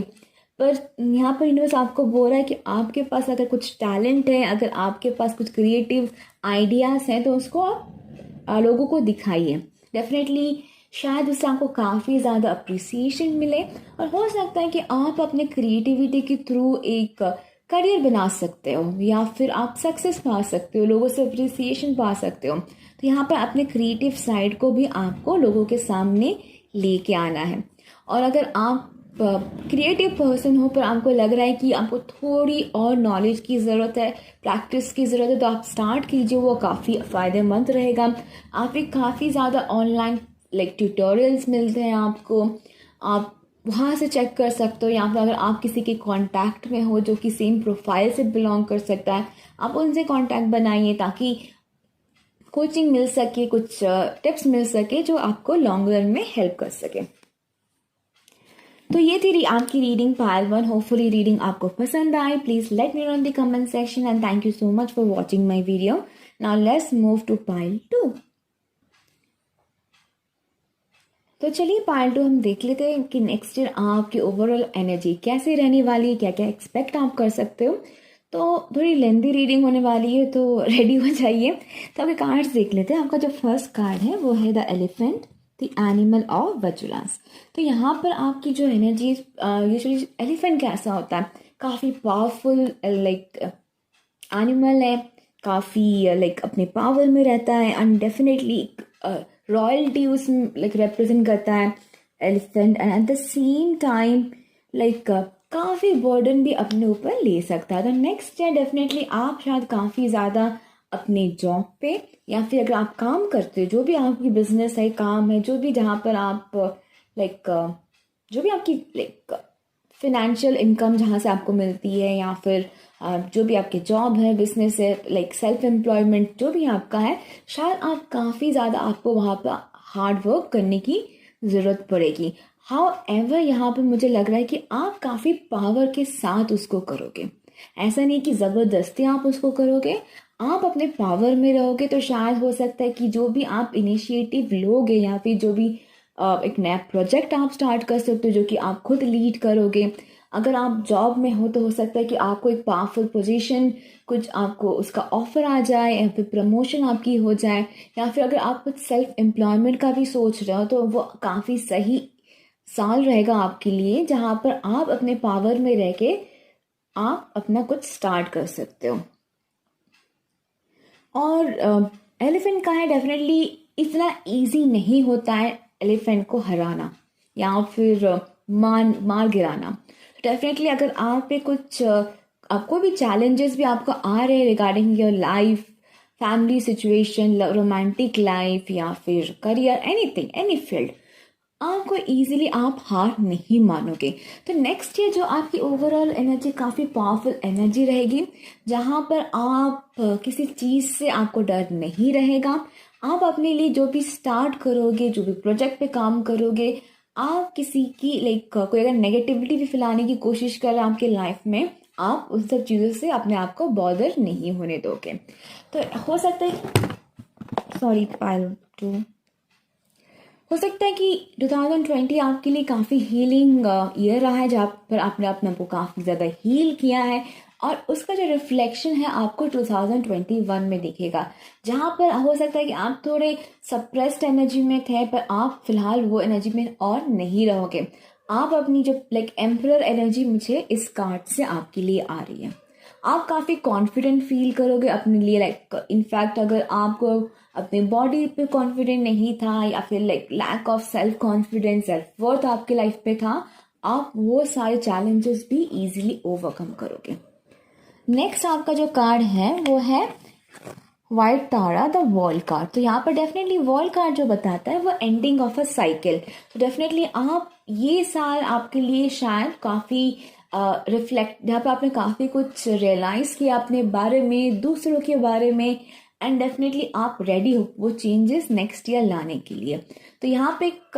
पर यहाँ पर यूनिवर्स आपको बोल रहा है कि आपके पास अगर कुछ टैलेंट है, अगर आपके पास कुछ क्रिएटिव आइडियाज़ हैं, तो उसको आप लोगों को दिखाइए। डेफिनेटली शायद उससे आपको काफ़ी ज़्यादा अप्रिसिएशन मिले, और हो सकता है कि आप अपने क्रिएटिविटी के थ्रू एक करियर बना सकते हो, या फिर आप सक्सेस पा सकते हो, लोगों से अप्रिसिएशन पा सकते हो। तो यहाँ पर अपने क्रिएटिव साइड को भी आपको लोगों के सामने लेके आना है। और अगर आप क्रिएटिव पर्सन हो, पर आपको लग रहा है कि आपको थोड़ी और नॉलेज की ज़रूरत है, प्रैक्टिस की ज़रूरत है, तो आप स्टार्ट कीजिए, वो काफ़ी फ़ायदेमंद रहेगा। आप एक काफ़ी ज़्यादा ऑनलाइन लाइक ट्यूटोरियल्स मिलते हैं आपको, आप वहाँ से चेक कर सकते हो, या फिर अगर आप किसी के कांटेक्ट में हो जो कि सेम प्रोफाइल से बिलोंग कर सकता है, आप उनसे कांटेक्ट बनाइए, ताकि कोचिंग मिल सके, कुछ टिप्स मिल सके जो आपको लॉन्ग रन में हेल्प कर सके। तो ये थी आपकी रीडिंग पाइल 1। होपफुली रीडिंग आपको पसंद आए। Please let me know in the comment section, and thank you so much for watching my video. Now let's move to pile 2। तो चलिए पाइल 2 हम देख लेते हैं कि नेक्स्ट ईयर आपकी ओवरऑल एनर्जी कैसे रहने वाली है, क्या क्या एक्सपेक्ट आप कर सकते हो। तो थोड़ी लेंथी रीडिंग होने वाली है, तो रेडी हो जाइए। तो अभी कार्ड्स देख लेते हैं। आपका जो फर्स्ट कार्ड है वो है the elephant, the animal of vigilance. तो यहाँ पर आपकी जो एनर्जी, यूजुअली एलिफेंट कैसा होता है, काफ़ी पावरफुल लाइक एनिमल है, काफ़ी लाइक अपने पावर में रहता है, एंड डेफिनेटली रॉयल्टी उसमें लाइक रिप्रेजेंट करता है elephant, and at the same time like काफ़ी बर्डन भी अपने ऊपर ले सकता है। तो नेक्स्ट ईयर डेफिनेटली आप शायद काफ़ी ज़्यादा अपने जॉब पे, या फिर अगर आप काम करते हो, जो भी आपकी बिजनेस है, काम है, जो भी जहाँ पर आप लाइक जो भी आपकी लाइक फिनेंशियल इनकम जहाँ से आपको मिलती है, या फिर जो भी आपके जॉब है, बिजनेस है, लाइक सेल्फ एम्प्लॉयमेंट जो भी आपका है, शायद आप काफ़ी ज़्यादा आपको वहाँ पर हार्ड वर्क करने की ज़रूरत पड़ेगी। हाउएवर यहाँ पे मुझे लग रहा है कि आप काफ़ी पावर के साथ उसको करोगे। ऐसा नहीं कि ज़बरदस्ती आप उसको करोगे, आप अपने पावर में रहोगे तो शायद हो सकता है कि जो भी आप इनिशिएटिव लोगे या फिर जो भी एक नया प्रोजेक्ट आप स्टार्ट कर सकते हो जो कि आप खुद लीड करोगे। अगर आप जॉब में हो तो हो सकता है कि आपको एक पावरफुल पोजीशन कुछ आपको उसका ऑफर आ जाए या फिर प्रमोशन आपकी हो जाए, या फिर अगर आप कुछ सेल्फ एम्प्लॉयमेंट का भी सोच रहे हो तो वो काफ़ी सही साल रहेगा आपके लिए जहाँ पर आप अपने पावर में रह के आप अपना कुछ स्टार्ट कर सकते हो। और एलिफेंट का है डेफिनेटली इतना इजी नहीं होता है एलिफेंट को हराना या फिर मार गिराना। डेफिनेटली अगर आप पे कुछ आपको भी चैलेंजेस भी आपको आ रहे हैं regarding your life, family situation, romantic life या फिर करियर, एनीथिंग, एनी फील्ड, आपको इजीली आप हार नहीं मानोगे। तो नेक्स्ट ईयर जो आपकी ओवरऑल एनर्जी काफ़ी पावरफुल एनर्जी रहेगी जहाँ पर आप किसी चीज़ से आपको डर नहीं रहेगा। आप अपने लिए जो भी स्टार्ट करोगे, जो भी प्रोजेक्ट पे काम करोगे, आप किसी की कोई अगर नेगेटिविटी भी फैलाने की कोशिश कर रहा है आपके लाइफ में, आप उन सब चीज़ों से अपने आप को बॉदर नहीं होने दोगे। तो हो सकता है सॉरी पायल टू हो सकता है कि 2020 आपके लिए काफ़ी हीलिंग ईयर रहा है जहाँ पर आपने अपने आप को काफ़ी ज़्यादा हील किया है और उसका जो रिफ्लेक्शन है आपको 2021 में दिखेगा, जहाँ पर हो सकता है कि आप थोड़े सप्रेस्ड एनर्जी में थे पर आप फिलहाल वो एनर्जी में और नहीं रहोगे। आप अपनी जो एम्परर एनर्जी मुझे इस कार्ड से आपके लिए आ रही है। आप काफ़ी कॉन्फिडेंट फील करोगे अपने लिए। इनफैक्ट अगर आपको अपने बॉडी पे कॉन्फिडेंट नहीं था या फिर lack of self confidence, self worth आपके लाइफ पे था, आप वो सारे चैलेंजेस भी इजीली ओवरकम करोगे। नेक्स्ट आपका जो कार्ड है वो है white Tara, the wall card. तो यहाँ पर डेफिनेटली वॉल कार्ड जो बताता है वो एंडिंग ऑफ अ साइकिल। तो डेफिनेटली आप ये साल आपके लिए शायद काफ़ी रिफ्लेक्ट, जहाँ पर आपने काफ़ी कुछ रियलाइज़ किया अपने बारे में, दूसरों के बारे में, एंड डेफिनेटली आप रेडी हो वो चेंजेस नेक्स्ट ईयर लाने के लिए। तो यहाँ पे एक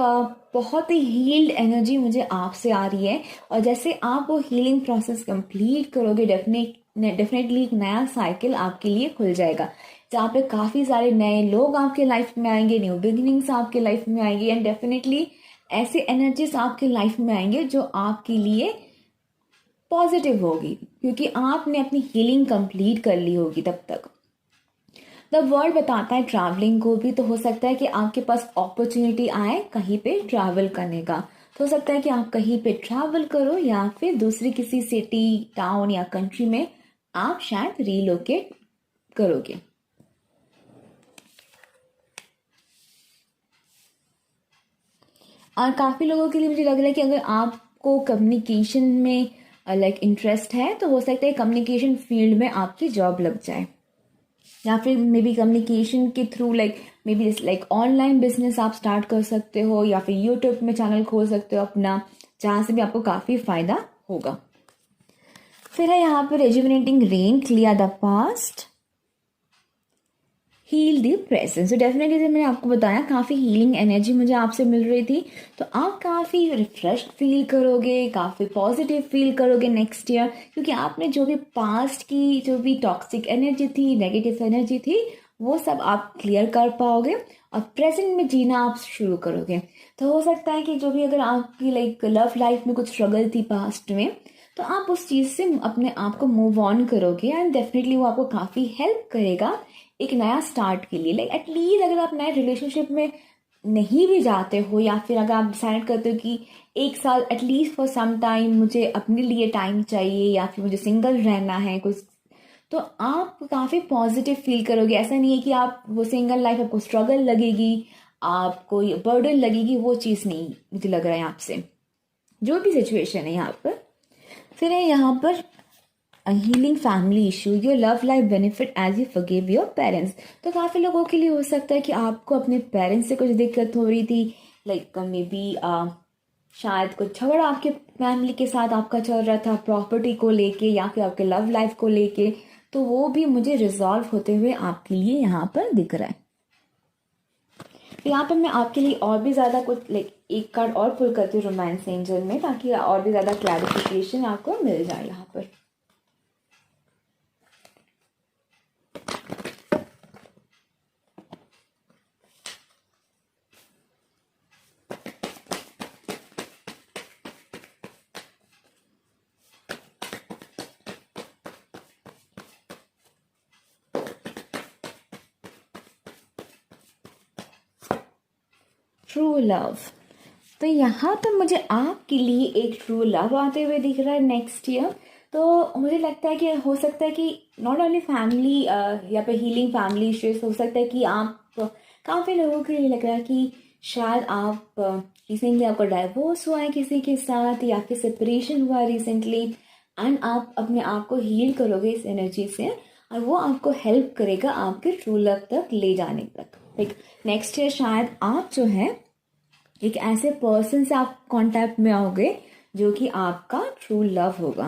बहुत ही हील्ड एनर्जी मुझे आपसे आ रही है और जैसे आप वो हीलिंग प्रोसेस कंप्लीट करोगे डेफिनेटली एक नया साइकिल आपके लिए खुल जाएगा जहाँ पे काफ़ी सारे नए लोग आपके लाइफ में आएंगे, न्यू बिगिनिंग्स आपके लाइफ में आएंगी एंड डेफिनेटली ऐसे एनर्जीज आपके लाइफ में आएंगे जो आपके लिए पॉजिटिव होगी क्योंकि आपने अपनी हीलिंग कंप्लीट कर ली होगी तब तक। द वर्ल्ड बताता है ट्रैवलिंग को भी, तो हो सकता है कि आपके पास अपॉर्चुनिटी आए कहीं पे ट्रैवल करने का। तो हो सकता है कि आप कहीं पे ट्रैवल करो या फिर दूसरी किसी सिटी, टाउन या कंट्री में आप शायद रीलोकेट करोगे। और काफ़ी लोगों के लिए मुझे लग रहा है कि अगर आपको कम्युनिकेशन में इंटरेस्ट है तो हो सकता है कम्युनिकेशन फील्ड में आपकी जॉब लग जाए या फिर मे बी कम्युनिकेशन के through may be online business आप स्टार्ट कर सकते हो या फिर यूट्यूब में चैनल खोल सकते हो अपना, जहाँ से भी आपको काफ़ी फ़ायदा होगा। फिर है यहाँ पर rejuvenating rain, clear the past, heal the present. तो डेफिनेटली जैसे मैंने आपको बताया काफ़ी हीलिंग एनर्जी मुझे आपसे मिल रही थी, तो आप काफ़ी रिफ्रेश फील करोगे, काफ़ी पॉजिटिव फील करोगे नेक्स्ट ईयर, क्योंकि आपने जो भी पास्ट की जो भी टॉक्सिक एनर्जी थी, नेगेटिव एनर्जी थी, वो सब आप क्लियर कर पाओगे और प्रेजेंट में जीना आप शुरू करोगे। तो हो सकता है कि जो भी अगर आपकी लव लाइफ में कुछ स्ट्रगल थी पास्ट में, तो आप उस चीज़ से अपने आप को मूव ऑन करोगे एंड डेफिनेटली वो आपको काफ़ी हेल्प करेगा एक नया स्टार्ट के लिए। एटलीस्ट अगर आप नए रिलेशनशिप में नहीं भी जाते हो या फिर अगर आप डिसाइड करते हो कि एक साल एटलीस्ट फॉर सम टाइम मुझे अपने लिए टाइम चाहिए या फिर मुझे सिंगल रहना है कुछ, तो आप काफ़ी पॉजिटिव फील करोगे। ऐसा नहीं है कि आप वो सिंगल लाइफ आपको स्ट्रगल लगेगी, आपको बर्डन लगेगी, वो चीज़ नहीं मुझे लग रहा है आपसे, जो भी सिचुएशन है यहाँ पर। फिर है यहाँ पर healing family issue, your love life benefit as you forgive your parents. तो काफ़ी लोगों के लिए हो सकता है कि आपको अपने पेरेंट्स से कुछ दिक्कत हो रही थी, मे बी शायद कुछ झगड़ा आपके फैमिली के साथ आपका चल रहा था प्रॉपर्टी को लेके या फिर आपके लव लाइफ को लेके, तो वो भी मुझे रिजॉल्व होते हुए आपके लिए यहाँ पर दिख रहा है। तो यहाँ पर मैं आपके लिए और भी ज़्यादा कुछ एक कार्ड और पुल करती हूँ रोमांस एंजल में, ताकि और भी ज़्यादा क्लैरिफिकेशन आपको मिल जाए यहाँ पर। ट्रू लव, तो यहाँ पर मुझे आपके लिए एक ट्रू लव आते हुए दिख रहा है नेक्स्ट ईयर। तो मुझे लगता है कि हो सकता है कि नॉट ओनली फैमिली या फिर हीलिंग फैमिली इश्यूज, हो सकता है कि आप काफ़ी लोगों के लिए लग रहा है कि शायद आप रिसेंटली आपका डाइवोर्स हुआ है किसी के साथ, या फिर सेपरेशन हुआ है रिसेंटली, एंड आप अपने आप को हील करोगे इस एनर्जी से, और वो आपको हेल्प करेगा आपके ट्रू लव तक ले जाने तक। लाइक नेक्स्ट ईयर शायद आप जो है एक ऐसे पर्सन से आप कांटेक्ट में आओगे जो कि आपका ट्रू लव होगा।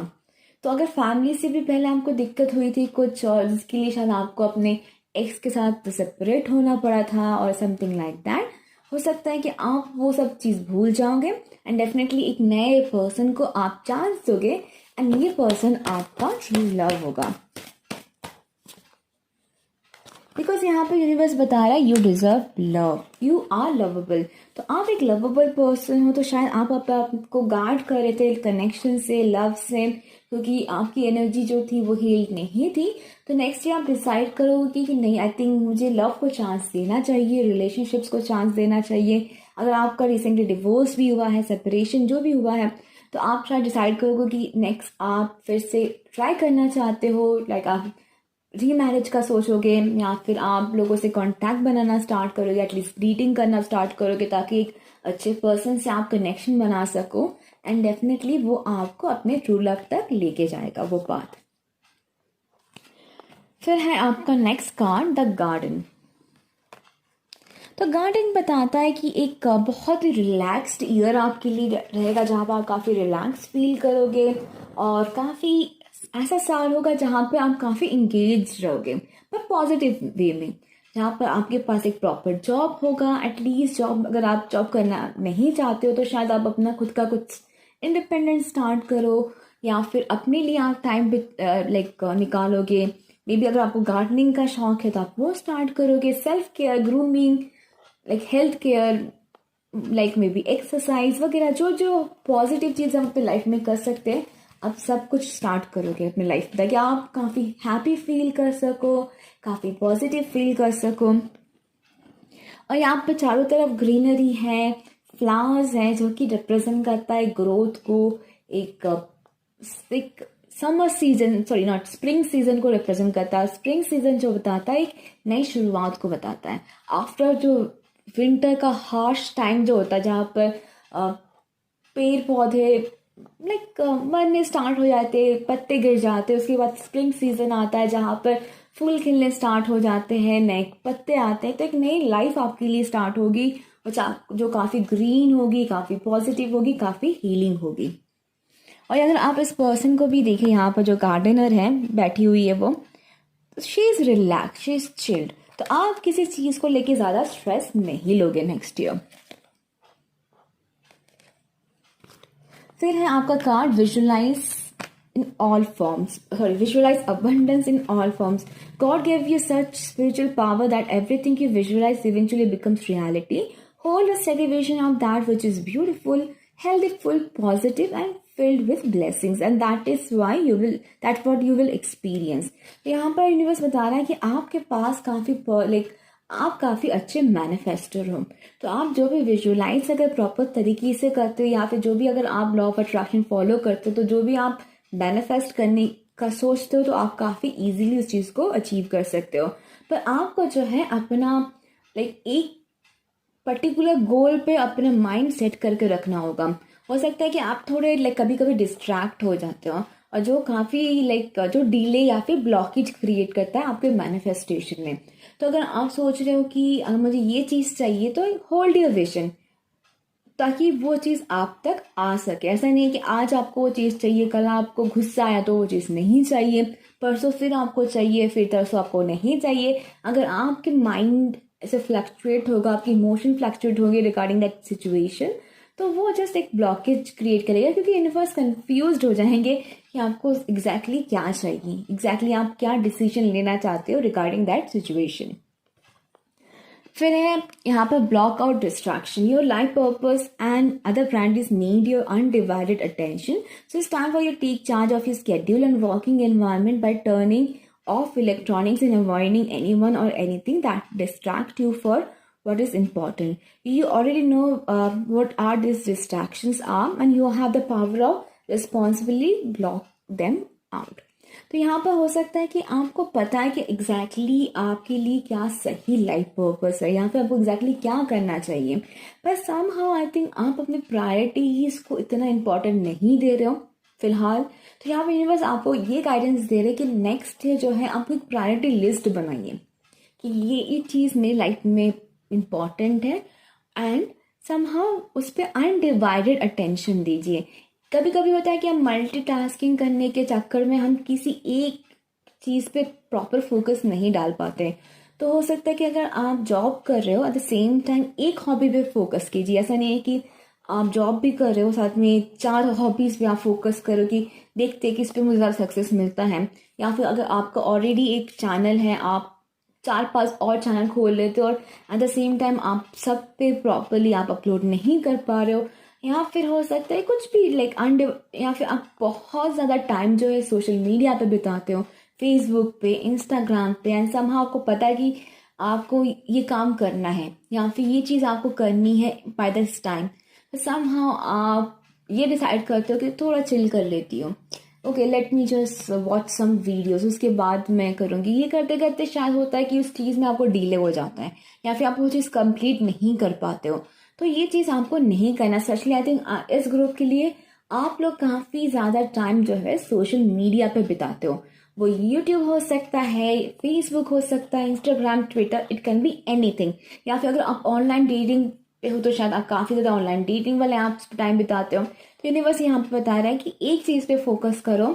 तो अगर फैमिली से भी पहले आपको दिक्कत हुई थी कुछ, और जिसके लिए शायद आपको अपने एक्स के साथ सेपरेट होना पड़ा था और समथिंग लाइक दैट, हो सकता है कि आप वो सब चीज़ भूल जाओगे एंड डेफिनेटली एक नए पर्सन को आप चांस दोगे, एंड ये पर्सन आपका ट्रू लव होगा। बिकॉज यहाँ पे यूनिवर्स बता रहा है you deserve love, you are lovable. तो आप एक लवेबल पर्सन हो, तो शायद आप आपको गार्ड कर रहे थे कनेक्शन से, लव से, क्योंकि आपकी एनर्जी जो थी वो हील नहीं थी। तो नेक्स्ट ईयर आप डिसाइड करोगे कि नहीं, आई थिंक मुझे लव को चांस देना चाहिए, रिलेशनशिप्स को चांस देना चाहिए। अगर आपका रिसेंटली डिवोर्स भी हुआ है, सेपरेशन जो भी हुआ है, तो आप शायद डिसाइड करोगे कि नेक्स्ट आप फिर से ट्राई करना चाहते हो। लाइक आप रीमैरिज का सोचोगे, या फिर आप लोगों से कांटेक्ट बनाना स्टार्ट करोगे, एटलीस्ट ग्रीटिंग करना स्टार्ट करोगे, ताकि एक अच्छे पर्सन से आप कनेक्शन बना सको, एंड डेफिनेटली वो आपको अपने ट्रू लव तक लेके जाएगा वो बात। फिर है आपका नेक्स्ट कार्ड द गार्डन। तो गार्डन बताता है कि एक बहुत ही रिलैक्स्ड ईयर आपके लिए रहेगा, जहाँ पर आप काफ़ी रिलैक्स फील करोगे, और काफ़ी ऐसा साल होगा जहाँ पे आप काफ़ी इंगेज रहोगे, पर पॉजिटिव वे में, जहाँ पर आपके पास एक प्रॉपर जॉब होगा। एटलीस्ट जॉब, अगर आप जॉब करना नहीं चाहते हो तो शायद आप अपना खुद का कुछ इंडिपेंडेंट स्टार्ट करो, या फिर अपने लिए आप टाइम लाइक निकालोगे। मे बी अगर आपको गार्डनिंग का शौक है तो आप वो स्टार्ट करोगे। Self care, grooming, like health care, like may be exercise वगैरह, जो जो पॉजिटिव चीज़ हम अपनी लाइफ में कर सकते हैं, आप सब कुछ स्टार्ट करोगे अपनी लाइफ में, ताकि आप काफ़ी हैप्पी फील कर सको, काफ़ी पॉजिटिव फील कर सको। और यहाँ पे चारों तरफ ग्रीनरी है, फ्लावर्स हैं, जो कि रिप्रेजेंट करता है ग्रोथ को, एक summer season, sorry not, spring season को रिप्रेजेंट करता है। स्प्रिंग सीजन जो बताता है एक नई शुरुआत को बताता है, आफ्टर जो विंटर का हार्श टाइम जो होता है, जहाँ पर पेड़ पौधे लाइक मरने स्टार्ट हो जाते, पत्ते गिर जाते, उसके बाद स्प्रिंग सीजन आता है जहाँ पर फूल खिलने स्टार्ट हो जाते हैं, नए पत्ते आते हैं। तो एक नई लाइफ आपके लिए स्टार्ट होगी, जो काफ़ी ग्रीन होगी, काफ़ी पॉजिटिव होगी, काफ़ी हीलिंग होगी। और अगर आप इस पर्सन को भी देखें, यहाँ पर जो गार्डनर है बैठी हुई है, वो she is relax, she is chilled. तो आप किसी चीज़ को लेके ज़्यादा स्ट्रेस नहीं लोगे नेक्स्ट ईयर। फिर है आपका card visualise in all forms, sorry, visualise abundance in all forms. God give you such spiritual power that everything you visualise eventually becomes reality. Hold a steady vision of that which is beautiful, healthful, positive and filled with blessings, and that is why that's what you will experience। तो यहाँ पर universe बता रहा है कि आपके पास आप काफ़ी अच्छे मैनिफेस्टर हो। तो आप जो भी विजुअलाइज अगर प्रॉपर तरीके से करते हो, या फिर जो भी अगर आप लॉ ऑफ अट्रैक्शन फॉलो करते हो, तो जो भी आप मैनिफेस्ट करने का सोचते हो, तो आप काफ़ी इजीली उस चीज़ को अचीव कर सकते हो। पर आपको जो है अपना एक पर्टिकुलर गोल पे अपना माइंड सेट करके रखना होगा। हो सकता है कि आप थोड़े कभी कभी डिस्ट्रैक्ट हो जाते हो, और जो काफ़ी जो डिले या फिर ब्लॉकेज क्रिएट करता है आपके मैनिफेस्टेशन में। तो अगर आप सोच रहे हो कि अगर मुझे ये चीज़ चाहिए, तो होल्ड योर विजन, ताकि वो चीज़ आप तक आ सके। ऐसा नहीं है कि आज आपको वो चीज़ चाहिए, कल आपको गुस्सा आया तो वो चीज़ नहीं चाहिए, परसों फिर आपको चाहिए, फिर तरसों आपको नहीं चाहिए। अगर आपके माइंड ऐसे फ्लक्चुएट होगा, आपकी इमोशन फ्लक्चुएट होंगे रिगार्डिंग दैट सिचुएशन, तो वो जस्ट एक ब्लॉकेज क्रिएट करेगा, क्योंकि यूनिवर्स कंफ्यूज्ड हो जाएंगे कि आपको एग्जैक्टली क्या चाहिए, एग्जैक्टली आप क्या डिसीजन लेना चाहते हो रिगार्डिंग दैट सिचुएशन। फिर है यहाँ पर block out distraction. Your life purpose and other priorities need your undivided attention, so it's time for you take charge of your schedule and working environment by turning off electronics and avoiding anyone or anything that distract you for what is important. You already know what are these distractions are, and you have the power of responsibly block them out. तो यहाँ पर हो सकता है कि आपको पता है कि एग्जैक्टली आपके लिए क्या सही लाइफ पर्पस है, यहाँ पे आपको एग्जैक्टली क्या करना चाहिए, पर समहाउ आई थिंक आप अपने प्रायोरिटीज को इतना इम्पोर्टेंट नहीं दे रहे हो फिलहाल। तो यहाँ पे यूनिवर्स आपको ये गाइडेंस दे रहे कि नेक्स्ट डे जो है आपको एक प्रायोरिटी लिस्ट बनाइए कि ये चीज़ मेरी लाइफ में इम्पॉर्टेंट है, एंड समहाउ उस पर अनडिवाइडेड अटेंशन दीजिए। कभी कभी होता है कि हम मल्टीटास्किंग करने के चक्कर में हम किसी एक चीज़ पे प्रॉपर फोकस नहीं डाल पाते। तो हो सकता है कि अगर आप जॉब कर रहे हो एट द सेम टाइम एक हॉबी पे फोकस कीजिए। ऐसा नहीं है कि आप जॉब भी कर रहे हो साथ में 4 हॉबीज़ पे आप फोकस करो कि देखते कि इस पर मुझे ज़्यादा सक्सेस मिलता है, या फिर अगर आपका ऑलरेडी एक चैनल है आप 4-5 और चैनल खोल लेते हो और एट द सेम टाइम आप सब पे प्रॉपरली आप अपलोड नहीं कर पा रहे हो, या फिर हो सकता है कुछ भी या फिर आप बहुत ज़्यादा टाइम जो है सोशल मीडिया पे बिताते हो, फेसबुक पे, इंस्टाग्राम पे, एंड समहाउ आपको पता है कि आपको ये काम करना है या फिर ये चीज़ आपको करनी है बाय दिस टाइम, समहाउ आप ये डिसाइड करते हो कि थोड़ा चिल कर लेती हो, okay let me just watch some videos, उसके बाद मैं करूँगी। ये करते करते शायद होता है कि उस चीज़ में आपको डिले हो जाता है या फिर आप वो चीज़ कंप्लीट नहीं कर पाते हो। तो ये चीज़ आपको नहीं करना। स्पेशली आई थिंक इस ग्रुप के लिए आप लोग काफ़ी ज़्यादा टाइम जो है सोशल मीडिया पे बिताते हो, वो यूट्यूब हो सकता है, फेसबुक हो सकता है, Instagram, Twitter, it can be anything. या फिर अगर आप ऑनलाइन डेटिंग पे हो तो शायद आप काफ़ी ज़्यादा ऑनलाइन डेटिंग वाले ऐप्स पे टाइम बिताते हो। तो यूनिवर्स यहाँ पे बता रहा है कि एक चीज़ पे फोकस करो,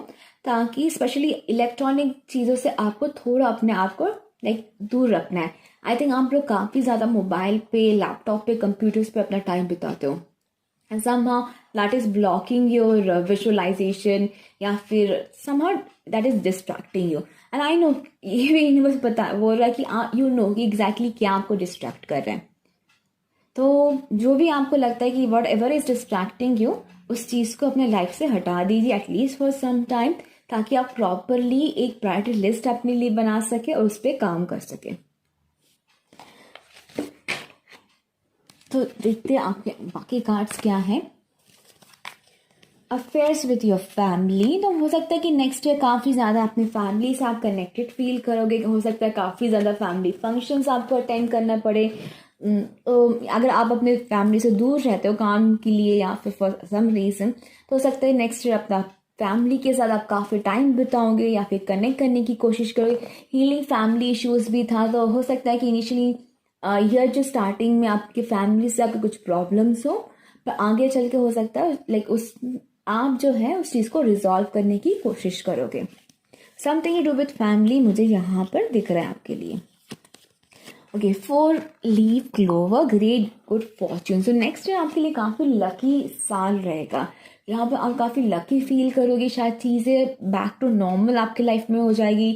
ताकि स्पेशली इलेक्ट्रॉनिक चीज़ों से आपको थोड़ा अपने आप को दूर रखना है। आई थिंक आप लोग काफ़ी ज़्यादा मोबाइल पे, लैपटॉप पे, कंप्यूटर्स पे अपना टाइम बिताते हो, and somehow that is blocking your visualization, या फिर somehow that is distracting you. and I know ये भी यूनिवर्स बोल रहा है कि you know कि exactly क्या आपको डिस्ट्रैक्ट कर रहा है। तो जो भी आपको लगता है कि what ever is distracting you, उस चीज़ को अपने लाइफ से हटा दीजिए एटलीस्ट फॉर सम टाइम, ताकि आप प्रॉपरली एक प्रायोरिटी लिस्ट अपने लिए बना सके और उस पर काम कर सके। तो देखते हैं आपके बाकी कार्ड्स क्या हैं। अफेयर्स विद योर फैमिली, तो हो सकता है कि नेक्स्ट ईयर काफ़ी ज़्यादा अपनी फैमिली से आप कनेक्टेड फील करोगे। हो सकता है काफ़ी ज़्यादा फैमिली फंक्शंस आपको अटेंड करना पड़े। तो अगर आप अपने फैमिली से दूर रहते हो काम के लिए या फिर फॉर सम रीज़न, तो हो सकता है नेक्स्ट ईयर अपना फैमिली के साथ आप काफ़ी टाइम बिताओगे या फिर कनेक्ट करने की कोशिश करोगे। हीलिंग फैमिली इश्यूज़ भी था, तो हो सकता है कि इनिशियली ईयर जो स्टार्टिंग में आपके फैमिली से आपके कुछ प्रॉब्लम्स हो, पर आगे चल के हो सकता है उस आप जो है उस चीज़ को रिजॉल्व करने की कोशिश करोगे। Something to do with family मुझे यहाँ पर दिख रहा है आपके लिए। Okay, 4 leaf clover, great good fortune. So next year आपके लिए काफ़ी लकी साल रहेगा, यहाँ पर आप काफ़ी लकी फील करोगे। शायद चीज़ें बैक टू नॉर्मल आपकी लाइफ में हो जाएगी,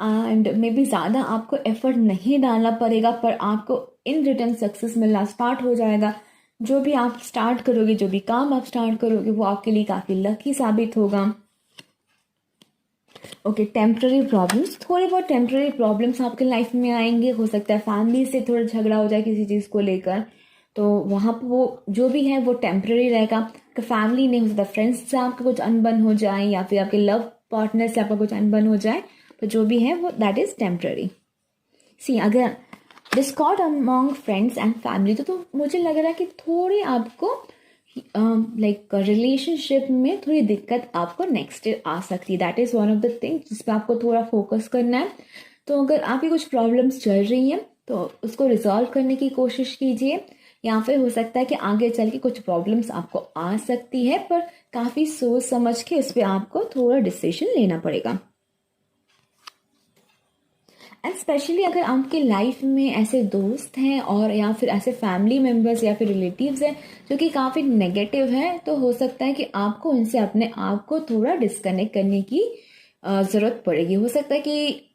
एंड मे बी ज़्यादा आपको एफर्ट नहीं डालना पड़ेगा, पर आपको इन रिटर्न सक्सेस मिलना स्टार्ट हो जाएगा। जो भी आप स्टार्ट करोगे, जो भी काम आप स्टार्ट करोगे, वो आपके लिए काफ़ी लकी साबित होगा। ओके, टेम्पररी प्रॉब्लम्स, थोड़े बहुत टेम्पररी प्रॉब्लम्स आपके लाइफ में आएंगे। हो सकता है फैमिली से थोड़ा झगड़ा हो जाए किसी चीज़ को लेकर, तो वहाँ पर वो जो भी है वो टेम्पररी रहेगा। फैमिली नहीं हो सकता, फ्रेंड्स से आपका कुछ अनबन हो जाए या फिर आपके लव पार्टनर से आपका कुछ अनबन हो जाए, तो जो भी है वो दैट इज़ टेम्पररी। सी अगर discord among friends and family, तो मुझे लग रहा है कि थोड़ी आपको रिलेशनशिप में थोड़ी दिक्कत आपको नेक्स्ट ईयर आ सकती है। That is one of the things जिस पर आपको थोड़ा फोकस करना है। तो अगर आपकी कुछ प्रॉब्लम्स चल रही हैं तो उसको रिजॉल्व करने की कोशिश कीजिए, या फिर हो सकता है कि आगे चल के कुछ प्रॉब्लम्स आपको आ सकती है, पर काफ़ी सोच समझ के उस पर आपको थोड़ा डिसीजन लेना पड़ेगा। एंड स्पेशली अगर आपके लाइफ में ऐसे दोस्त हैं और या फिर ऐसे फैमिली मेम्बर्स या फिर रिलेटिव्स हैं जो कि काफ़ी नेगेटिव हैं, तो हो सकता है कि आपको उनसे अपने आप को थोड़ा डिस्कनेक्ट करने की ज़रूरत पड़ेगी। हो सकता है कि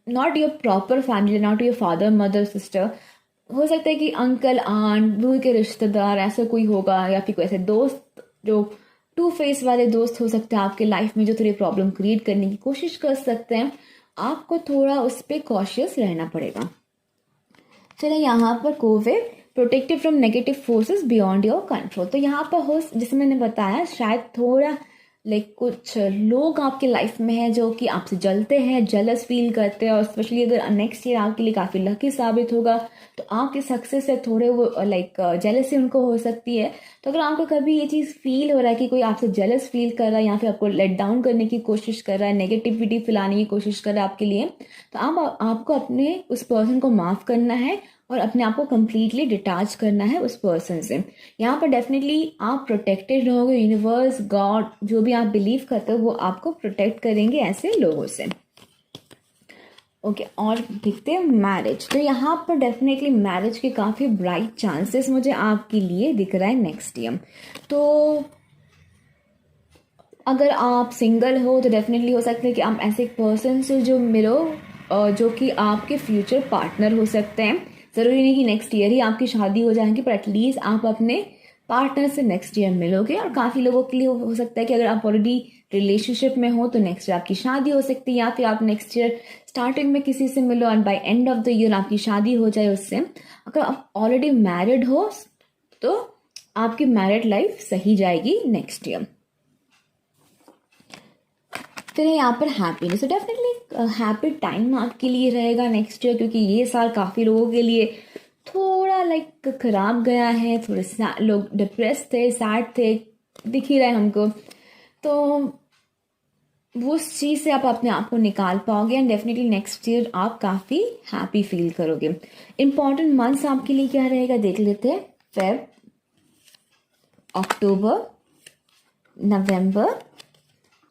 not your proper family, not your father mother sister, हो सकता है कि अंकल आंट दूर के रिश्तेदार ऐसा कोई होगा, या फिर कोई ऐसे दोस्त जो टू फेस वाले दोस्त हो सकते हैं आपके लाइफ में, जो थोड़ी प्रॉब्लम क्रिएट करने की कोशिश कर सकते हैं। आपको थोड़ा उस पर कॉशियस रहना पड़ेगा। चलिए यहाँ पर Covid protective from negative forces beyond your control. तो यहाँ पर हो, जैसे मैंने बताया, शायद थोड़ा कुछ लोग आपके लाइफ में हैं जो कि आपसे जलते हैं, जेलस फील करते हैं, और स्पेशली अगर नेक्स्ट ईयर आपके लिए काफ़ी लकी साबित होगा तो आपके सक्सेस से थोड़े वो जेलसी उनको हो सकती है। तो अगर आपको कभी ये चीज़ फील हो रहा है कि कोई आपसे जेलस फील कर रहा है या फिर आपको लेट डाउन करने की कोशिश कर रहा है, नेगेटिविटी फैलाने की कोशिश कर रहा है आपके लिए, तो आपको अपने उस पर्सन को माफ़ करना है और अपने आप को कम्प्लीटली डिटैच करना है उस पर्सन से। यहाँ पर डेफिनेटली आप प्रोटेक्टेड रहोगे। यूनिवर्स, गॉड, जो भी आप बिलीव करते हो वो आपको प्रोटेक्ट करेंगे ऐसे लोगों से। ओके, और देखते हैं मैरिज। तो यहाँ पर डेफिनेटली मैरिज के काफ़ी ब्राइट चांसेस मुझे आपके लिए दिख रहा है नेक्स्ट ईयर। तो अगर आप सिंगल हो तो डेफिनेटली हो सकता है कि आप ऐसे एक पर्सन से जो मिलो जो कि आपके फ्यूचर पार्टनर हो सकते हैं। ज़रूरी नहीं कि नेक्स्ट ईयर ही आपकी शादी हो जाएगी, पर एटलीस्ट आप अपने पार्टनर से नेक्स्ट ईयर मिलोगे। और काफ़ी लोगों के लिए हो सकता है कि अगर आप ऑलरेडी रिलेशनशिप में हो तो नेक्स्ट ईयर आपकी शादी हो सकती है, या फिर आप नेक्स्ट ईयर स्टार्टिंग में किसी से मिलो and by end of the year आपकी शादी हो जाए उससे। अगर आप ऑलरेडी मैरिड हो तो आपकी मैरिड लाइफ सही जाएगी नेक्स्ट ईयर। फिर है यहाँ पर हैप्पीनेस। तो डेफिनेटली हैप्पी टाइम आपके लिए रहेगा नेक्स्ट ईयर, क्योंकि ये साल काफ़ी लोगों के लिए थोड़ा खराब गया है। थोड़े लोग डिप्रेस थे, सैड थे, दिख ही रहा है हमको। तो वो उस चीज़ से आप अपने आप को निकाल पाओगे एंड डेफिनेटली नेक्स्ट ईयर आप काफ़ी हैप्पी फील करोगे। इंपॉर्टेंट मंथ्स आपके लिए क्या रहेगा देख लेते हैं। Feb, October, November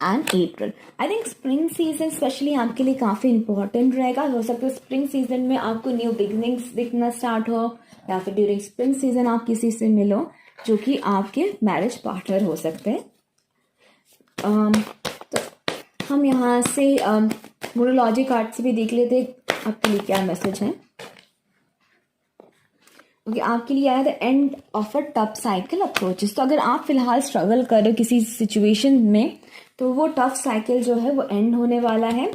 and April. I think spring season specially आपके लिए काफ़ी इंपॉर्टेंट रहेगा। हो सकता है स्प्रिंग सीजन में आपको न्यू बिगनिंग्स दिखना स्टार्ट हो, या फिर ड्यूरिंग स्प्रिंग सीजन आप किसी से मिलो जो कि आपके मैरिज पार्टनर हो सकते हैं। तो हम यहाँ से मोरोलॉजी कार्ड से भी देख लेते हैं आपके लिए क्या मैसेज है। ओके, आपके लिए आया the end of a tough cycle approaches. तो अगर आप फिलहाल स्ट्रगल कर रहे हो किसी सिचुएशन में, तो वो टफ साइकिल जो है वो एंड होने वाला है।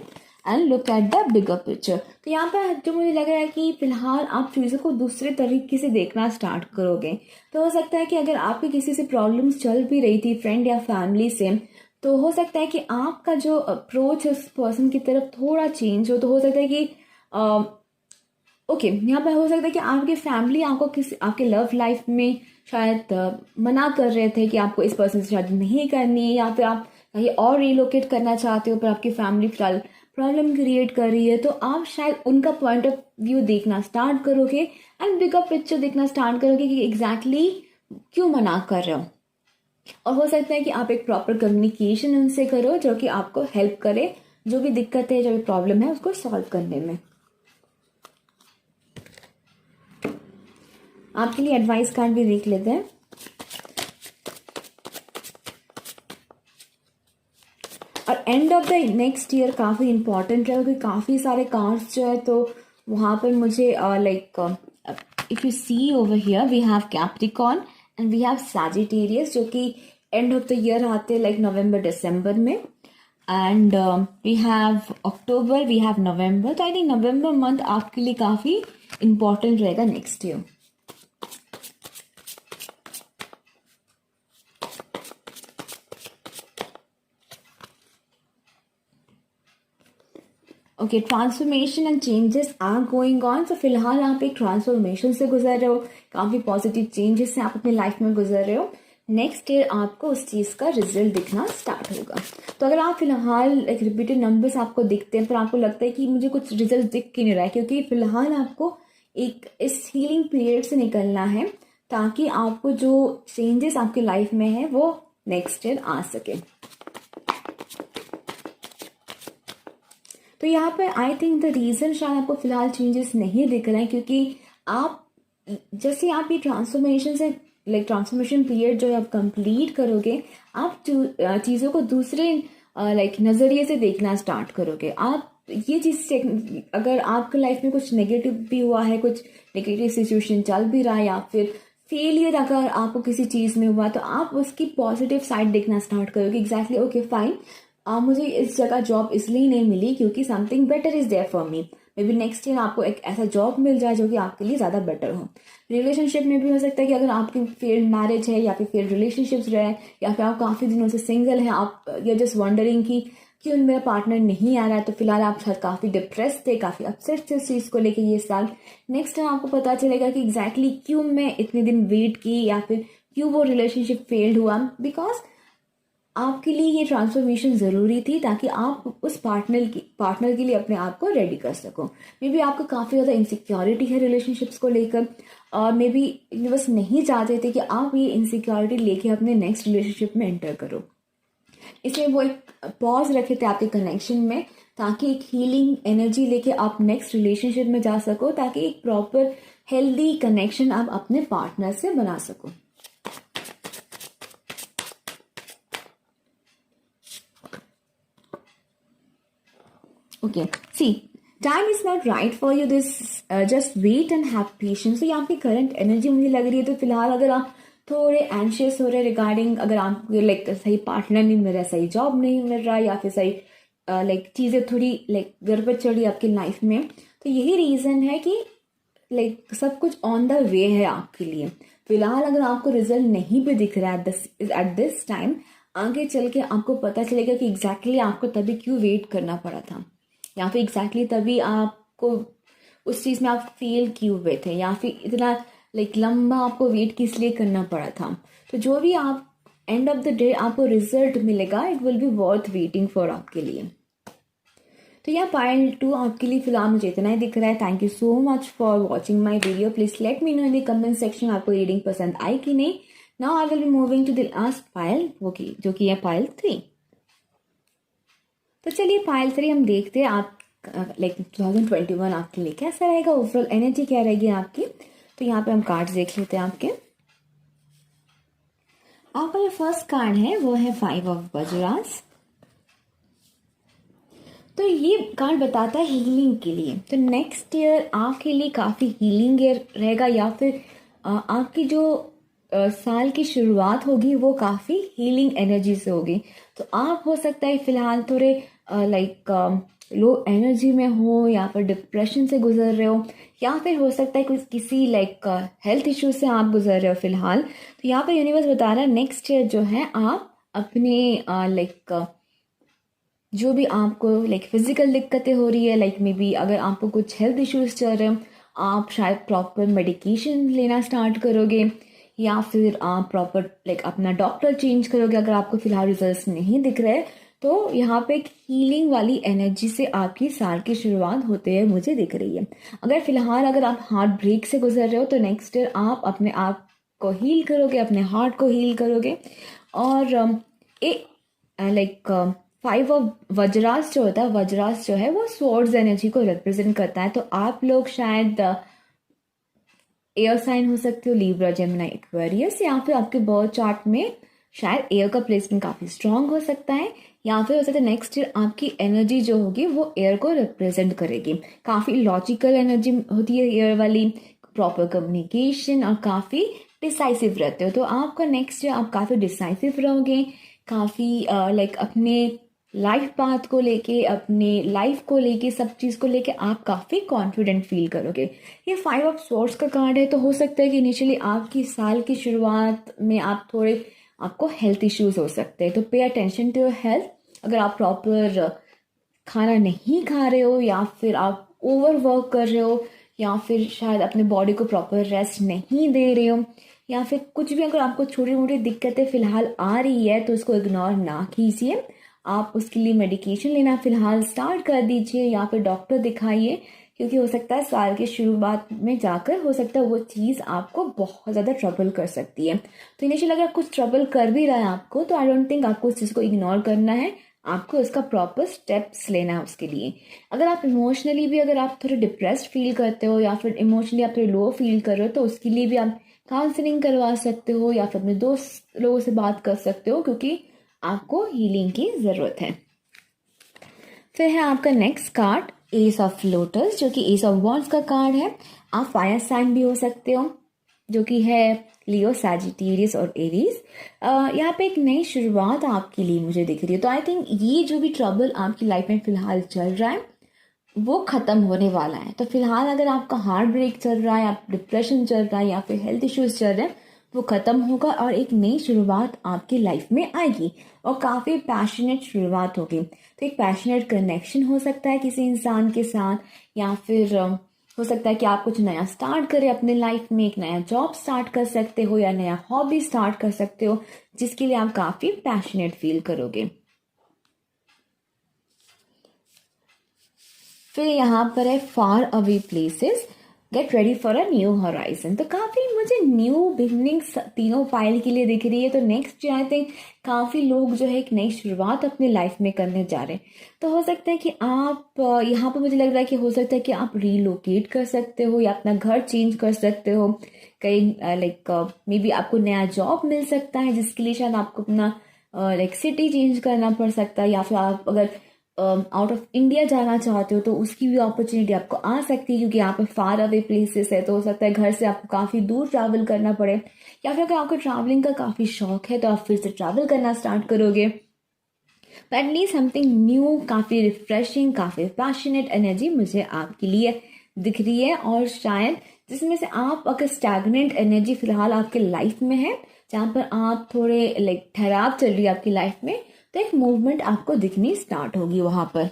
And look at the bigger picture. तो यहाँ पर जो मुझे लग रहा है कि फिलहाल आप चीज़ों को दूसरे तरीके से देखना स्टार्ट करोगे। तो हो सकता है कि अगर आपके किसी से प्रॉब्लम्स चल भी रही थी फ्रेंड या फैमिली से, तो हो सकता है कि आपका जो अप्रोच है उस पर्सन की तरफ थोड़ा चेंज हो। तो हो सकता है कि यहाँ पर हो सकता है कि आपकी फैमिली आपको किसी आपके लव लाइफ में शायद मना कर रहे थे कि आपको इस पर्सन से शादी नहीं करनी है, या फिर आप कहीं और रिलोकेट करना चाहते हो, पर आपकी फैमिली फिलहाल प्रॉब्लम क्रिएट कर रही है। तो आप शायद उनका पॉइंट ऑफ व्यू देखना स्टार्ट करोगे एंड बिगर पिक्चर देखना स्टार्ट करोगे कि एग्जैक्टली क्यों मना कर रहे हो। और हो सकता है कि आप एक प्रॉपर कम्युनिकेशन उनसे करो जो कि आपको हेल्प करे, जो भी दिक्कत है, जो भी प्रॉब्लम है उसको सॉल्व करने में। आपके लिए एडवाइस कार्ड भी देख लेते हैं। और and of the next year काफ़ी इंपॉर्टेंट है, क्योंकि काफ़ी सारे कार्ड्स जो है, तो वहाँ पर मुझे if you see over here we have Capricorn and we have Sagittarius, जो कि एंड ऑफ द ईयर आते हैं नवंबर दिसंबर में। And we have October, we have November. तो आई थिंक नवंबर मंथ आपके लिए काफ़ी इंपॉर्टेंट रहेगा next year. Okay, transformation and changes are going on. तो फिलहाल आप एक ट्रांसफॉर्मेशन से गुजर रहे हो, काफ़ी पॉजिटिव चेंजेस से आप अपनी लाइफ में गुजर रहे हो। नेक्स्ट ईयर आपको उस चीज़ का रिजल्ट दिखना स्टार्ट होगा। तो अगर आप फिलहाल रिपीटेड नंबर्स आपको दिखते हैं पर आपको लगता है कि मुझे कुछ रिजल्ट दिख क्यों नहीं रहा है, क्योंकि फिलहाल आपको एक इस हीलिंग पीरियड से निकलना है ताकि आपको जो चेंजेस आपकी लाइफ में है वो नेक्स्ट ईयर आ सके। तो यहाँ पे आई थिंक द रीज़न शायद आपको फिलहाल चेंजेस नहीं दिख रहे हैं, क्योंकि आप जैसे आप ये ट्रांसफॉर्मेशन से ट्रांसफॉर्मेशन पीरियड जो है आप कंप्लीट करोगे, आप चीज़ों को दूसरे नज़रिए से देखना स्टार्ट करोगे। आप ये चीज़ अगर आपके लाइफ में कुछ नेगेटिव भी हुआ है, कुछ नेगेटिव सिचुएशन चल भी रहा है, या फिर फेलियर अगर आपको किसी चीज़ में हुआ, तो आप उसकी पॉजिटिव साइड देखना स्टार्ट करोगे। एग्जैक्टली, ओके फाइन, मुझे इस जगह जॉब इसलिए नहीं मिली क्योंकि something better is there for me. Maybe next year आपको एक ऐसा जॉब मिल जाए जो कि आपके लिए ज़्यादा बेटर हो। रिलेशनशिप में भी हो सकता है कि अगर आपकी फेल्ड मैरिज है या फिर फेल्ड रिलेशनशिप्स रहे, या फिर आप काफ़ी दिनों से सिंगल हैं, आप ये जस्ट वंडरिंग कि क्यों मेरा पार्टनर नहीं आ रहा है, तो फिलहाल आप शायद काफ़ी डिप्रेस थे, काफ़ी अपसेट थे इस चीज़ को लेके ये साल। नेक्स्ट टाइम आपको पता चलेगा कि एग्जैक्टली क्यों मैं इतने दिन वेट की, या फिर क्यों वो रिलेशनशिप फेल्ड हुआ। बिकॉज आपके लिए ये ट्रांसफॉर्मेशन ज़रूरी थी, ताकि आप उस पार्टनर के लिए अपने आप को रेडी कर सको। मे बी आपको काफ़ी ज़्यादा इनसिक्योरिटी है रिलेशनशिप्स को लेकर, और मे बी यूनिवर्स नहीं चाहते थे कि आप ये इनसिक्योरिटी लेके अपने नेक्स्ट रिलेशनशिप में एंटर करो। इसलिए वो एक पॉज रखे थे आपके कनेक्शन में, ताकि एक हीलिंग एनर्जी लेके आप नेक्स्ट रिलेशनशिप में जा सको, ताकि एक प्रॉपर हेल्दी कनेक्शन आप अपने पार्टनर से बना सको। Okay, see, time is not right for you, this just wait and have patience. तो यहाँ पे करंट एनर्जी मुझे लग रही है, तो फिलहाल अगर आप थोड़े एंशियस हो रहे रिगार्डिंग, अगर आपको सही पार्टनर नहीं मिल रहा, सही जॉब नहीं मिल रहा, या फिर सही चीज़ें थोड़ी गड़बड़ चल रही है आपकी लाइफ में, तो यही रीज़न है कि सब कुछ ऑन द वे है आपके लिए। फिलहाल अगर आपको रिजल्ट नहीं भी दिख रहा है एट दिस टाइम, आगे चल के आपको पता चलेगा कि एग्जैक्टली आपको तभी क्यों वेट करना पड़ा था, या फिर एग्जैक्टली तभी आपको उस चीज़ में आप फेल क्यों हुए थे, या फिर इतना लंबा आपको वेट किस लिए करना पड़ा था। तो जो भी आप एंड ऑफ द डे आपको रिजल्ट मिलेगा, it will be worth waiting for आपके लिए। तो यह पाइल 2 आपके लिए फिलहाल मुझे इतना ही दिख रहा है। Thank you so much for watching my video. Please let me know in the comment section आपको रीडिंग पसंद आई कि नहीं। Now I will be moving to the last pile, जो कि है पाइल 3। तो चलिए पाइल 3 हम देखते हैं आप 2021 आपके लिए कैसा रहेगा, ओवरऑल एनर्जी क्या रहेगी आपकी। तो यहाँ पे हम कार्ड्स देख लेते हैं आपके। आपका जो फर्स्ट कार्ड है वो है 5 ऑफ वज्रास। तो ये कार्ड बताता है हीलिंग के लिए। तो नेक्स्ट ईयर आपके लिए काफ़ी हीलिंग ईयर रहेगा, या फिर आपकी जो साल की शुरुआत होगी वो काफ़ी हीलिंग एनर्जी से होगी। तो आप हो सकता है फिलहाल थोड़े लो एनर्जी में हो, या फिर डिप्रेशन से गुजर रहे हो, या फिर हो सकता है कुछ किसी हेल्थ इश्यू से आप गुजर रहे हो फिलहाल। तो यहाँ पे यूनिवर्स बता रहा है नेक्स्ट ईयर जो है आप अपने जो भी आपको फिजिकल दिक्कतें हो रही है, मे बी अगर आपको कुछ हेल्थ इश्यूज चल रहे हो, आप शायद प्रॉपर मेडिकेशन लेना स्टार्ट करोगे, या फिर आप प्रॉपर अपना डॉक्टर चेंज करोगे अगर आपको फिलहाल रिजल्ट्स नहीं दिख रहे। तो यहाँ पे एक हीलिंग वाली एनर्जी से आपकी साल की शुरुआत होते हुए मुझे दिख रही है। अगर आप हार्ट ब्रेक से गुजर रहे हो, तो नेक्स्ट ईयर आप अपने आप को हील करोगे, अपने हार्ट को हील करोगे। और एक 5 ऑफ वज्रास जो होता है, वज्रास जो है वो स्वॉर्ड्स एनर्जी को रिप्रेजेंट करता है। तो आप लोग शायद एयर साइन हो सकते हो, लिब्रा, जेमिनी, एक्वेरियस, या फिर आपके बर्थ चार्ट में शायद एयर का प्लेसमेंट काफ़ी स्ट्रांग हो सकता है, या फिर हो सकता है नेक्स्ट ईयर आपकी एनर्जी जो होगी वो एयर को रिप्रेजेंट करेगी। काफ़ी लॉजिकल एनर्जी होती है एयर वाली, प्रॉपर कम्युनिकेशन, और काफ़ी डिसाइसिव रहते हो। तो आपका नेक्स्ट ईयर आप काफ़ी डिसाइसिव रहोगे, काफ़ी अपने लाइफ पाथ को लेके, अपने लाइफ को लेके, सब चीज़ को लेके आप काफ़ी कॉन्फिडेंट फील करोगे। ये 5 ऑफ स्वॉर्ड्स का कार्ड है, तो हो सकता है कि इनिशियली आपकी साल की शुरुआत में आपको हेल्थ इश्यूज हो सकते हैं। तो pay attention to your health. अगर आप प्रॉपर खाना नहीं खा रहे हो, या फिर आप ओवर वर्क कर रहे हो, या फिर शायद अपने बॉडी को प्रॉपर रेस्ट नहीं दे रहे हो, या फिर कुछ भी अगर आपको छोटी मोटी दिक्कतें फिलहाल आ रही है, तो उसको इग्नोर ना कीजिए। आप उसके लिए मेडिकेशन लेना फिलहाल स्टार्ट कर दीजिए, या फिर डॉक्टर दिखाइए, क्योंकि हो सकता है साल की शुरुआत में जाकर हो सकता है वो चीज़ आपको बहुत ज़्यादा ट्रबल कर सकती है। तो इनिशियल अगर कुछ ट्रबल कर भी रहा है आपको, तो आई डोंट थिंक आपको उस चीज़ को इग्नोर करना है। आपको इसका प्रॉपर स्टेप्स लेना है उसके लिए। अगर आप इमोशनली भी अगर आप थोड़े डिप्रेस्ड फील करते हो या फिर इमोशनली आप थोड़े लो फील कर रहे हो तो उसके लिए भी आप काउंसलिंग करवा सकते हो या फिर अपने दोस्त लोगों से बात कर सकते हो, क्योंकि आपको हीलिंग की ज़रूरत है। फिर है आपका next card S of lotus, जो कि एस ऑफ वॉन्ड्स का कार्ड है। आप फायर साइन भी हो सकते हो, जो कि है लियो, सैजिटेरियस और एरीज। यहाँ पे एक नई शुरुआत आपके लिए मुझे दिख रही है। तो आई थिंक ये जो भी ट्रबल आपकी लाइफ में फिलहाल चल रहा है वो खत्म होने वाला है। तो फिलहाल अगर आपका हार्ट ब्रेक चल रहा है, आप डिप्रेशन चल रहा है या फिर हेल्थ इश्यूज चल रहे हैं, वो खत्म होगा और एक नई शुरुआत आपकी लाइफ में आएगी और काफ़ी पैशनेट शुरुआत होगी। तो एक पैशनेट कनेक्शन हो सकता है किसी इंसान के साथ, या फिर हो सकता है कि आप कुछ नया स्टार्ट करें अपने लाइफ में, एक नया जॉब स्टार्ट कर सकते हो या नया हॉबी स्टार्ट कर सकते हो जिसके लिए आप काफ़ी पैशनेट फील करोगे। फिर यहाँ पर है far away places, get ready for a new horizon. तो काफ़ी मुझे न्यू बिगनिंग्स तीनों पाइल के लिए दिख रही है। तो नेक्स्ट आई थिंक काफ़ी लोग जो है एक नई शुरुआत अपनी लाइफ में करने जा रहे हैं। तो हो सकता है कि आप यहाँ पर मुझे लग रहा है कि हो सकता है कि आप रीलोकेट कर सकते हो या अपना घर चेंज कर सकते हो कहीं, लाइक मे बी आपको नया जॉब मिल सकता है जिसके लिए शायद आपको अपना लाइक सिटी चेंज करना पड़ सकता है, या फिर आप अगर आउट ऑफ इंडिया जाना चाहते हो तो उसकी भी अपॉर्चुनिटी आपको आ सकती है, क्योंकि यहाँ पे फार अवे प्लेसेस है। तो हो सकता है घर से आपको काफ़ी दूर ट्रैवल करना पड़े, या फिर अगर आपको ट्रैवलिंग का काफ़ी शौक है तो आप फिर से ट्रैवल करना स्टार्ट करोगे। बट एटलीस्ट समथिंग न्यू, काफ़ी रिफ्रेशिंग, काफ़ी पैशनेट एनर्जी मुझे आपके लिए दिख रही है। और शायद जिसमें से आप अगर स्टैग्नेंट एनर्जी फिलहाल आपके लाइफ में है, जहाँ पर आप थोड़े लाइक ठहराव चल रही है आपकी लाइफ में, तो एक मूवमेंट आपको दिखनी स्टार्ट होगी वहां पर।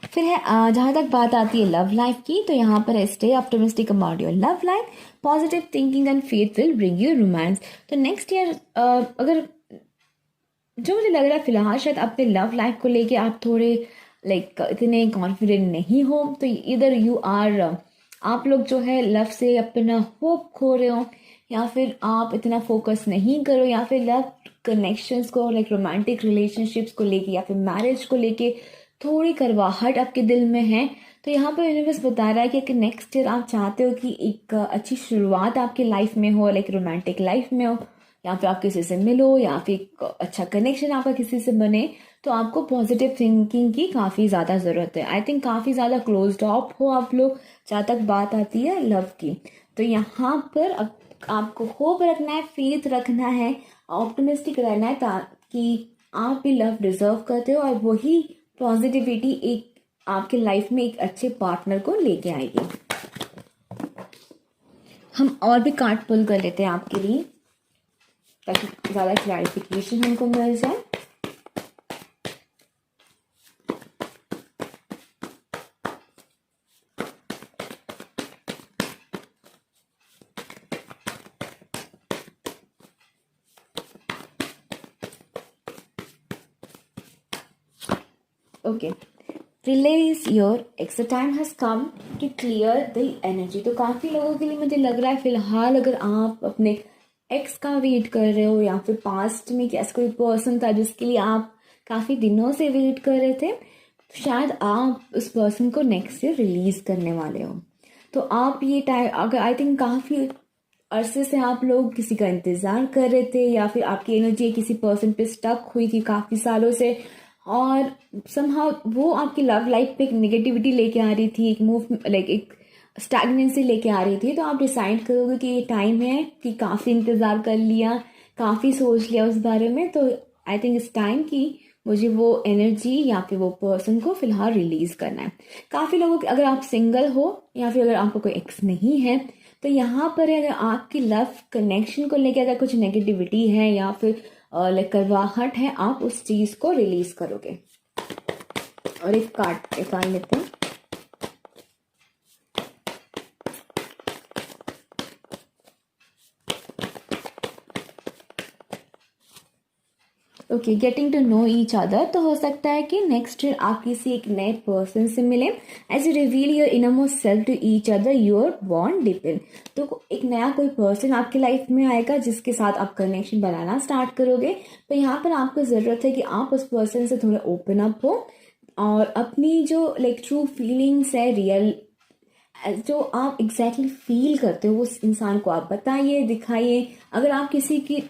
फिर है जहाँ तक बात आती है लव लाइफ की, तो यहाँ पर है stay optimistic about your love life, positive thinking and faith will bring you romance. तो नेक्स्ट ईयर अगर जो मुझे लग रहा है फिलहाल शायद अपने लव लाइफ को लेके आप थोड़े लाइक इतने कॉन्फिडेंट नहीं हो, तो इधर यू आर आप लोग जो है लव से अपना होप खो रहे हो, या फिर आप इतना फोकस नहीं करो, या फिर लव कनेक्शंस को लाइक रोमांटिक रिलेशनशिप्स को लेके या फिर मैरिज को लेके थोड़ी करवाहट आपके दिल में है। तो यहाँ पर यूनिवर्स बता रहा है कि नेक्स्ट ईयर आप चाहते हो कि एक अच्छी शुरुआत आपकी लाइफ में हो, लाइक रोमांटिक लाइफ में हो, या फिर आप किसी से मिलो या फिर एक अच्छा कनेक्शन आपका किसी से बने। तो आपको पॉजिटिव थिंकिंग की काफ़ी ज़्यादा ज़रूरत है। आई थिंक काफ़ी ज़्यादा क्लोज्ड ऑफ हो आप लोग जहाँ तक बात आती है लव की। तो यहाँ पर अब आपको होप रखना है, फेथ रखना है, ऑप्टिमिस्टिक रहना है, ताकि आप भी लव डिजर्व करते हो और वही पॉजिटिविटी एक आपके लाइफ में एक अच्छे पार्टनर को लेके आएगी। हम और भी कार्ड पुल कर लेते हैं आपके लिए ताकि ज़्यादा क्लैरिफिकेशन हमको मिल जाए। Okay, release your ex, the time has come to clear the energy. तो काफ़ी लोगों के लिए मुझे लग रहा है फिलहाल अगर आप अपने एक्स का वेट कर रहे हो या फिर पास्ट में ऐसा कोई पर्सन था जिसके लिए आप काफ़ी दिनों से वेट कर रहे थे, तो शायद आप उस पर्सन को नेक्स्ट ईयर रिलीज करने वाले हो। तो आप ये टाइम अगर आई थिंक काफ़ी अरसे से आप लोग किसी का इंतज़ार कर रहे थे या फिर आपकी एनर्जी किसी पर्सन पे स्टक हुई थी काफ़ी सालों से, और समहाउ वो आपकी लव लाइफ पे एक नेगेटिविटी लेके आ रही थी, एक मूव लाइक एक स्टैग्नेंसी लेके आ रही थी। तो आप डिसाइड करोगे कि ये टाइम है कि काफ़ी इंतज़ार कर लिया, काफ़ी सोच लिया उस बारे में, तो आई थिंक इस टाइम की मुझे वो एनर्जी या फिर वो पर्सन को फिलहाल रिलीज करना है। काफ़ी लोगों के अगर आप सिंगल हो या फिर अगर आपको कोई एक्स नहीं है, तो यहाँ पर अगर आपकी लव कनेक्शन को लेकर अगर कुछ नेगेटिविटी है या फिर लाइक करवाहट है, आप उस चीज़ को रिलीज करोगे। और एक कार्ड निकाल लेते हैं। Okay, getting to know each other, तो हो सकता है कि नेक्स्ट ईयर आप किसी एक नए पर्सन से मिले। As you reveal your innermost self to each other, your bond depend. तो एक नया कोई पर्सन आपकी लाइफ में आएगा जिसके साथ आप कनेक्शन बनाना स्टार्ट करोगे। तो यहाँ पर आपको ज़रूरत है कि आप उस पर्सन से थोड़ा ओपन अप हो और अपनी जो ट्रू फीलिंग्स है, रियल जो आप एग्जैक्टली फील करते हो उस इंसान को आप बताइए, दिखाइए। अगर आप किसी की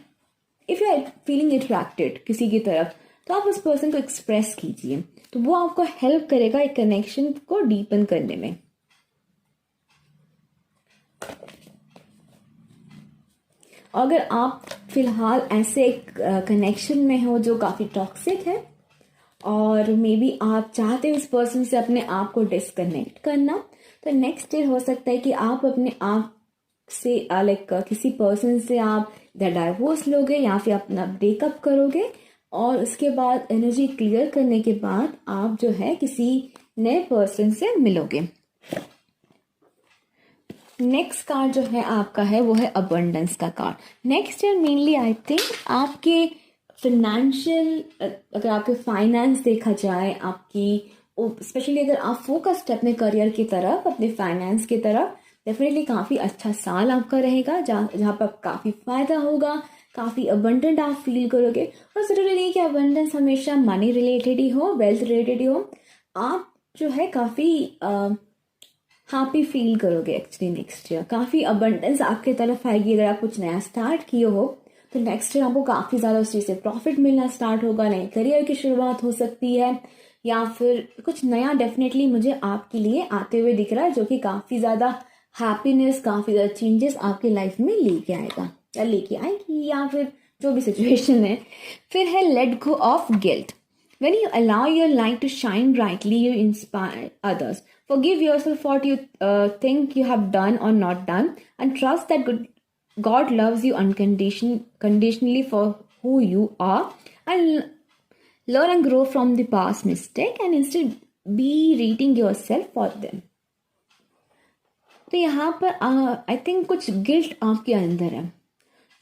if you are feeling attracted किसी की तरफ, तो आप उस पर्सन को एक्सप्रेस कीजिए, तो वो आपको हेल्प करेगा एक कनेक्शन को डीपन करने में। अगर आप फिलहाल ऐसे एक कनेक्शन में हो जो काफ़ी टॉक्सिक है और मे बी आप चाहते हो इस पर्सन से अपने आप को डिस्कनेक्ट करना, तो नेक्स्ट ईयर हो सकता है कि आप अपने आप से किसी पर्सन से आप डाइवोर्स लोगे या फिर अपना ब्रेकअप करोगे, और उसके बाद एनर्जी क्लियर करने के बाद आप जो है किसी नए पर्सन से मिलोगे। नेक्स्ट कार्ड जो है आपका है वो है अबंडेंस का card. Next year mainly I think आपके फिनेंशियल, अगर आपके फाइनेंस देखा जाए, आपकी स्पेशली अगर आप फोकस्ड अपने करियर की तरफ, अपने फाइनेंस की तरफ, डेफिनेटली काफ़ी अच्छा साल आपका रहेगा जहाँ पर काफ़ी फ़ायदा होगा, काफ़ी अबंडेंट आप फील करोगे। और ज़रूरी नहीं कि अबंडेंस हमेशा मनी रिलेटेड ही हो, वेल्थ रिलेटेड ही हो, आप जो है काफ़ी हैप्पी फील करोगे एक्चुअली नेक्स्ट ईयर। काफ़ी अबंडेंस आपके तरफ आएगी। अगर आप कुछ नया स्टार्ट किए हो तो नेक्स्ट ईयर आपको काफ़ी ज़्यादा उस चीज़ से प्रॉफिट मिलना स्टार्ट होगा, नए करियर की शुरुआत हो सकती है, या फिर कुछ नया डेफिनेटली मुझे आपके लिए आते हुए दिख रहा है जो कि काफ़ी ज़्यादा हैप्पीनेस, काफ़ी ज़्यादा चेंजेस आपकी लाइफ में लेके आएगा या लेके आएगी, या फिर जो भी सिचुएशन है। फिर है late go of guilt. When you allow your light to shine brightly, you inspire others. Forgive yourself for what you think you have done or not done, and trust that God loves you unconditionally for who you are, and learn and grow from the past mistake, and instead be rating yourself for them. तो यहाँ पर I think कुछ guilt आपके अंदर है।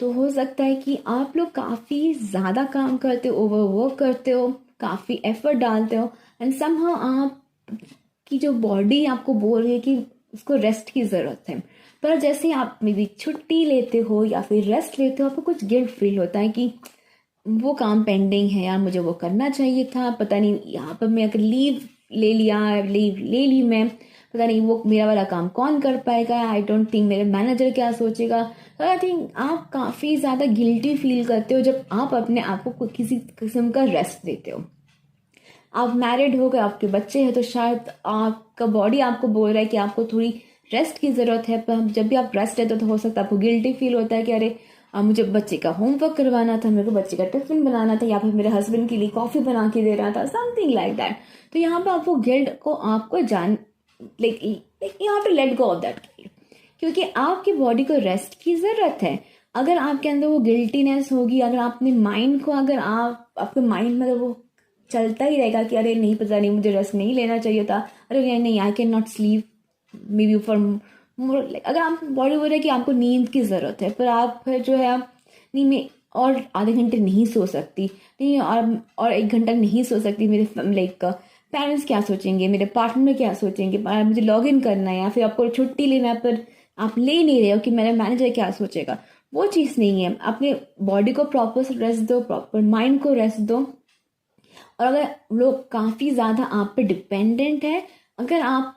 तो हो सकता है कि आप लोग काफ़ी ज़्यादा काम करते हो, ओवरवर्क करते हो, काफ़ी एफर्ट डालते हो, एंड समहाउ आप की जो बॉडी आपको बोल रही है कि उसको रेस्ट की ज़रूरत है, पर जैसे ही आप मे बी छुट्टी लेते हो या फिर रेस्ट लेते हो, आपको कुछ गिल्ट फील होता है कि वो काम पेंडिंग है यार, मुझे वो करना चाहिए था, पता नहीं यहाँ पर मैं अगर लीव ले ली मैं, पता नहीं वो मेरा वाला काम कौन कर पाएगा, आई डोंट थिंक मेरे मैनेजर क्या सोचेगा। तो आई थिंक आप काफ़ी ज़्यादा गिल्टी फील करते हो जब आप अपने आप को किसी किस्म का रेस्ट देते हो। आप मैरिड हो गए, आपके बच्चे हैं, तो शायद आपका बॉडी आपको बोल रहा है कि आपको थोड़ी रेस्ट की ज़रूरत है, पर जब भी आप रेस्ट लेते हो तो हो सकता है आपको गिल्टी फील होता है कि अरे मुझे बच्चे का होमवर्क करवाना था, मेरे को बच्चे का टिफिन बनाना था, या फिर मेरे हस्बैंड के लिए कॉफ़ी बना के दे रहा था, समथिंग लाइक दैट। तो यहाँ पर आप वो गिल्ट को आपको you have to let go of that guilt, क्योंकि आपकी बॉडी को रेस्ट की ज़रूरत है। अगर आपके अंदर वो गिल्टीनेस होगी, अगर आप अपने माइंड को, अगर आपके माइंड में अगर वो चलता ही रहेगा कि अरे नहीं, पता नहीं मुझे रेस्ट नहीं लेना चाहिए था, अरे नहीं I can not sleep may be for more, अगर आप बॉडी बोल रहे कि आपको नींद की ज़रूरत है, पर आप फिर जो है नहीं मैं और आधे घंटे नहीं सो सकती, नहीं और 1 घंटा नहीं सो सकती, मेरे पेरेंट्स क्या सोचेंगे, मेरे पार्टनर क्या सोचेंगे, मुझे लॉग इन करना है, या फिर आपको छुट्टी लेना है पर आप ले नहीं रहे हो कि मेरा मैनेजर क्या सोचेगा, वो चीज़ नहीं है। अपने बॉडी को प्रॉपर रेस्ट दो, प्रॉपर माइंड को रेस्ट दो। और अगर लोग काफ़ी ज़्यादा आप पे डिपेंडेंट है, अगर आप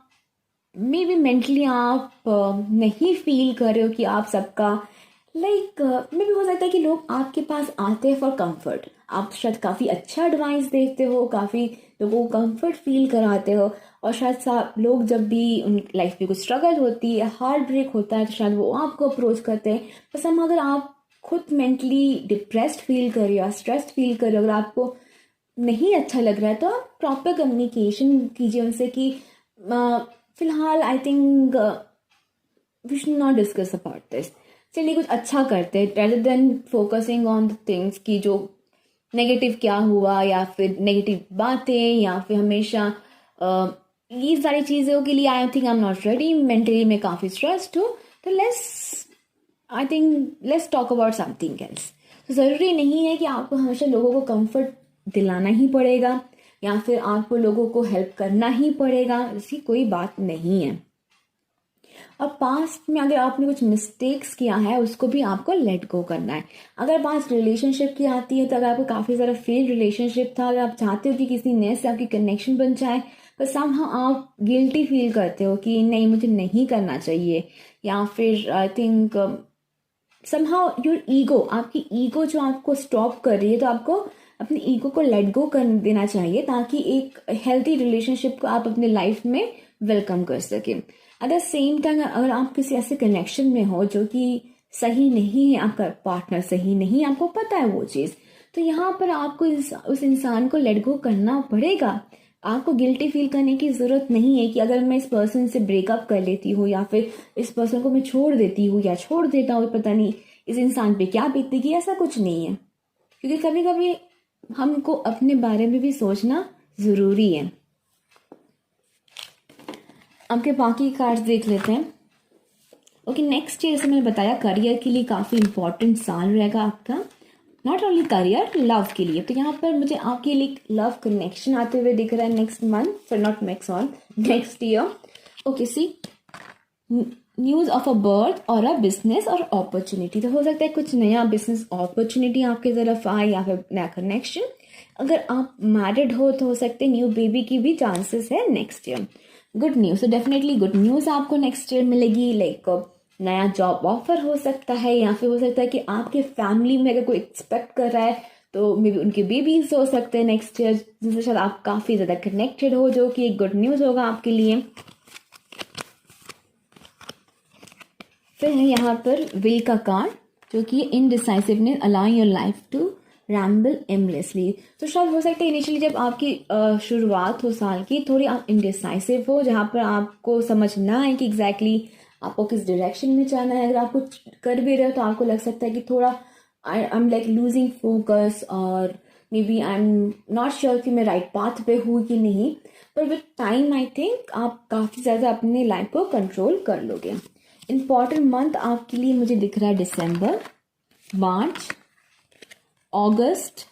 मे बी मेंटली आप नहीं फील कर रहे हो कि आप सबका मे बी हो सकता है कि लोग आपके पास आते हैं फॉर कंफर्ट, आप शायद काफ़ी अच्छा एडवाइस देते हो, काफ़ी लोगों को कंफर्ट फील कराते हो, और शायद लोग जब भी उन लाइफ में कुछ स्ट्रगल होती है, हार्ट ब्रेक होता है, तो शायद वो आपको अप्रोच करते हैं। बस हम अगर आप खुद मेंटली डिप्रेस्ड फील कर रहे हो, स्ट्रेस्ड फील कर रहे हो, अगर आपको नहीं अच्छा लग रहा है, तो आप प्रॉपर कम्युनिकेशन कीजिए उनसे कि फिलहाल I think we should not discuss about this, चलिए कुछ अच्छा करते हैं, rather than focusing on the things की जो नेगेटिव क्या हुआ, या फिर नेगेटिव बातें, या फिर हमेशा ये सारी चीज़ों के लिए I think I am not ready, mentally मैं काफ़ी स्ट्रेस्ड हूँ, तो let's talk about something else. तो ज़रूरी नहीं है कि आपको हमेशा लोगों को कंफर्ट दिलाना ही पड़ेगा या फिर आपको लोगों को हेल्प करना ही पड़ेगा, ऐसी कोई बात नहीं है। और पास्ट में अगर आपने कुछ मिस्टेक्स किया है उसको भी आपको लेट गो करना है। अगर बात रिलेशनशिप की आती है तो अगर आपको काफ़ी ज़्यादा फेल रिलेशनशिप था, अगर आप चाहते हो कि किसी नए से आपकी कनेक्शन बन जाए पर समहाउ आप गिल्टी फील करते हो कि नहीं मुझे नहीं करना चाहिए, या फिर I think somehow your ego, आपकी ईगो जो आपको स्टॉप कर रही है, तो आपको अपनी ईगो को लेट गो कर देना चाहिए ताकि एक हेल्थी रिलेशनशिप को आप अपने लाइफ में वेलकम कर सकें। एट द सेम टाइम अगर आप किसी ऐसे कनेक्शन में हो जो कि सही नहीं है, आपका पार्टनर सही नहीं, आपको पता है वो चीज़, तो यहाँ पर आपको उस इंसान को लेट गो करना पड़ेगा। आपको गिल्टी फील करने की ज़रूरत नहीं है कि अगर मैं इस पर्सन से ब्रेकअप कर लेती हूँ या फिर इस पर्सन को मैं छोड़ देती हूँ या छोड़ देता हूँ, पता नहीं इस इंसान पे क्या बीतेगी, ऐसा कुछ नहीं है। क्योंकि कभी कभी हमको अपने बारे में भी सोचना ज़रूरी है। आपके बाकी कार्ड्स देख लेते हैं। ओके, नेक्स्ट ईयर, जैसे मैंने बताया करियर के लिए काफ़ी इंपॉर्टेंट साल रहेगा आपका, नॉट ओनली करियर, लव के लिए। तो यहाँ पर मुझे आपके लिए लव कनेक्शन आते हुए दिख रहा है नेक्स्ट मंथ, फिर not next year. Okay, see news of a birth और अ बिजनेस और अपॉर्चुनिटी, तो हो सकता है कुछ नया बिजनेस अपॉर्चुनिटी आपकी तरफ आए या फिर नया कनेक्शन। अगर आप मैरिड हो तो हो सकते हैं न्यू बेबी की भी चांसेस है नेक्स्ट ईयर। गुड न्यूज़, तो डेफिनेटली गुड न्यूज़ आपको नेक्स्ट ईयर मिलेगी। लाइक नया जॉब ऑफर हो सकता है या फिर हो सकता है कि आपके फैमिली में अगर कोई एक्सपेक्ट कर रहा है तो मे बी उनके बेबीज हो सकते हैं नेक्स्ट ईयर, जिनसे शायद आप काफ़ी ज़्यादा कनेक्टेड हो, जो कि एक गुड न्यूज़ होगा आपके लिए। फिर है यहाँ पर विल का कार्ड, जो कि indecisiveness allowing your life to ramble aimlessly. तो शायद हो सकता है इनिशियली जब आपकी शुरुआत हो साल की, थोड़ी आप इनडिसाइसिव हो, जहाँ पर आपको समझ ना आए कि एग्जैक्टली आपको किस डायरेक्शन में जाना है। अगर आप कुछ कर भी रहे हो तो आपको लग सकता है कि थोड़ा I am like losing focus, और maybe I am not sure कि मैं राइट पाथ पे हूँ कि नहीं। पर विद टाइम आई थिंक आप काफ़ी ज़्यादा अपने लाइफ को कंट्रोल कर लोगे। इम्पॉर्टेंट मंथ आपके लिए मुझे दिख रहा है दिसंबर, मार्च, अगस्त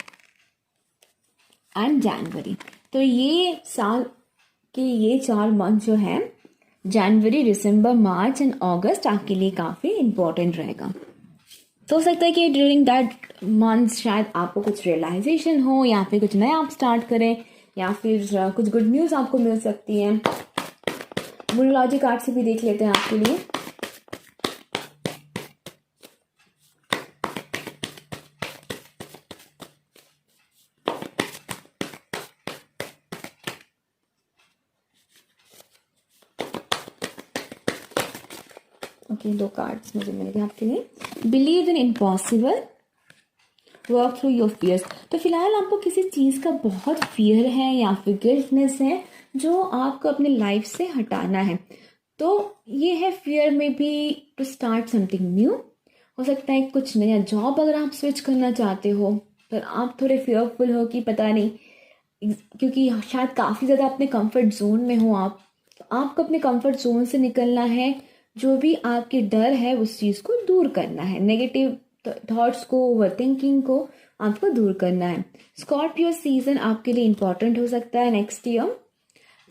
एंड जनवरी। तो ये साल के ये 4 मंथ जो है, जनवरी, दिसंबर, मार्च एंड अगस्त, आपके लिए काफ़ी इम्पोर्टेंट रहेगा। तो हो सकता है कि ड्यूरिंग दैट मंथ शायद आपको कुछ रियलाइजेशन हो या फिर कुछ नया आप स्टार्ट करें या फिर कुछ गुड न्यूज़ आपको मिल सकती है। न्यूमरोलॉजी कार्ड से भी देख लेते हैं आपके लिए। ओके, 2 कार्ड्स मुझे मिल गए आपके लिए। Believe in impossible, work through your fears. तो फिलहाल आपको किसी चीज़ का बहुत फियर है या फिर गिल्टनेस है जो आपको अपने लाइफ से हटाना है। तो ये है फियर में भी टू स्टार्ट समथिंग न्यू। हो सकता है कुछ नया जॉब अगर आप स्विच करना चाहते हो, पर आप थोड़े फियरफुल हो कि पता नहीं, क्योंकि शायद काफ़ी ज़्यादा अपने कंफर्ट जोन में हो आप, तो आपको अपने कंफर्ट जोन से निकलना है। जो भी आपके डर है उस चीज़ को दूर करना है, नेगेटिव थॉट्स को, ओवर थिंकिंग को आपको दूर करना है। स्कॉर्पियो सीजन आपके लिए इंपॉर्टेंट हो सकता है नेक्स्ट ईयर।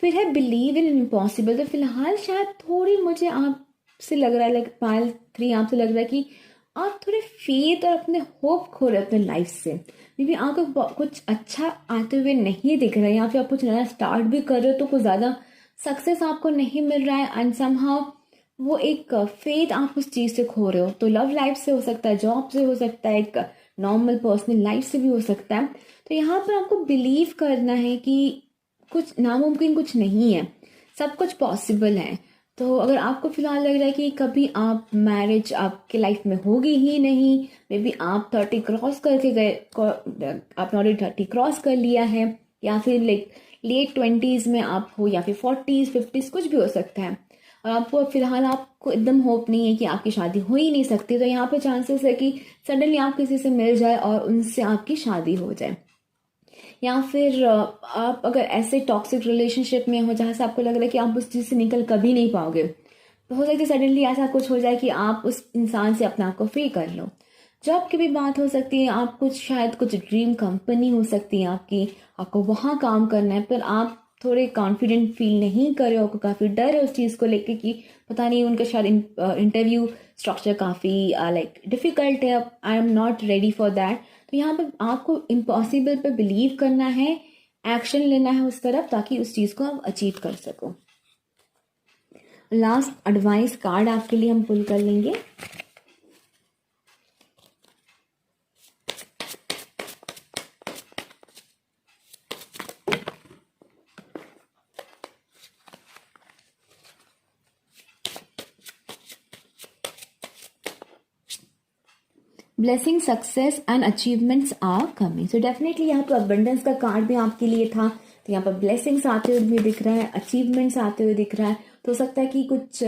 फिर है बिलीव इन इम्पॉसिबल। तो फिलहाल शायद थोड़ी मुझे आपसे लग रहा है, लाइक पाइल 3 आपसे लग रहा है कि आप थोड़े फेथ और अपने होप खो रहे हो अपने लाइफ से। मे बी आपको कुछ अच्छा आते हुए नहीं दिख रहा है या फिर आप कुछ नया स्टार्ट भी कर रहे हो तो कुछ ज़्यादा सक्सेस आपको नहीं मिल रहा है, एंड समहाउ वो एक फेथ आप उस चीज़ से खो रहे हो। तो लव लाइफ से हो सकता है, जॉब से हो सकता है, एक नॉर्मल पर्सनल लाइफ से भी हो सकता है। तो यहाँ पर आपको बिलीव करना है कि कुछ नामुमकिन कुछ नहीं है, सब कुछ पॉसिबल है। तो अगर आपको फिलहाल लग रहा है कि कभी आप मैरिज आपके लाइफ में होगी ही नहीं, मे बी आप 30 क्रॉस करके गए, आपने ऑलरेडी 30 क्रॉस कर लिया है, या फिर लाइक लेट 20s में आप हो या फिर 40s 50s, कुछ भी हो सकता है, और आपको फिलहाल आपको एकदम होप नहीं है कि आपकी शादी हो ही नहीं सकती, तो यहाँ पे चांसेस है कि सडनली आप किसी से मिल जाए और उनसे आपकी शादी हो जाए। या फिर आप अगर ऐसे टॉक्सिक रिलेशनशिप में हो जहाँ से आपको लग रहा है कि आप उस चीज़ से निकल कभी नहीं पाओगे, तो हो सकता है सडनली ऐसा कुछ हो जाए कि आप उस इंसान से अपने आप को फ्री कर लो। जॉब की भी बात हो सकती है, आप शायद कुछ ड्रीम कंपनी हो सकती है आपकी, आपको वहाँ काम करना है, पर आप थोड़े कॉन्फिडेंट फील नहीं कर रहे हो, आपको काफ़ी डर है उस चीज़ को लेके कि पता नहीं उनका शायद इंटरव्यू स्ट्रक्चर काफ़ी लाइक डिफ़िकल्ट है, आई am not ready for that. तो यहाँ पर आपको इम्पॉसिबल पे बिलीव करना है, एक्शन लेना है उस तरफ, ताकि उस चीज़ को आप अचीव कर सको। लास्ट एडवाइस कार्ड आपके लिए हम पुल कर लेंगे। Blessing, success and achievements are coming. So definitely यहाँ पर अबंडेंस का कार्ड भी आपके लिए था, तो यहाँ पर ब्लेसिंग्स आते हुए भी दिख रहा है, अचीवमेंट्स आते हुए दिख रहा है। तो हो सकता है कि कुछ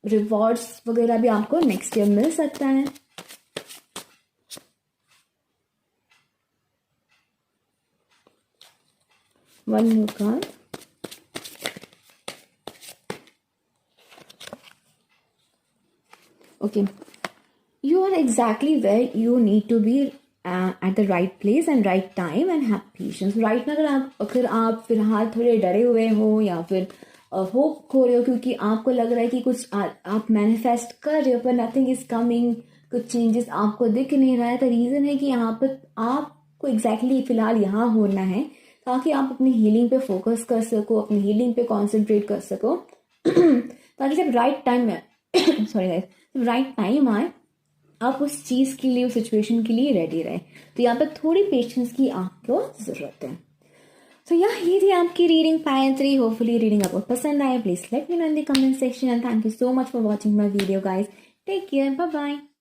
रिवॉर्ड्स वगैरह भी आपको नेक्स्ट ईयर मिल सकता है। One more card. Okay, you are exactly where you need to be at the right place and right time and have patience. Right now अगर आप फिलहाल थोड़े डरे हुए हो या फिर होप खो रहे हो क्योंकि आपको लग रहा है कि कुछ आप मैनिफेस्ट कर रहे हो पर नथिंग इज कमिंग, कुछ चेंजेस आपको दिख नहीं रहा है, तो रीज़न है कि यहाँ पर आपको एग्जैक्टली फिलहाल यहाँ होना है ताकि आप अपनी हीलिंग पे फोकस कर सको, अपनी हीलिंग पे कॉन्सेंट्रेट कर सको ताकि जब राइट टाइम में सॉरी गाइस, जब राइट टाइम आए आप उस चीज़ के लिए, उस सिचुएशन के लिए रेडी रहे। तो यहाँ पर थोड़ी पेशेंस की आपको ज़रूरत है। तो ये थी आपकी रीडिंग पायल 3। होपफुली रीडिंग आपको पसंद आए। Please let me know in the comment section and thank you so much for watching my video guys. Take care, bye bye.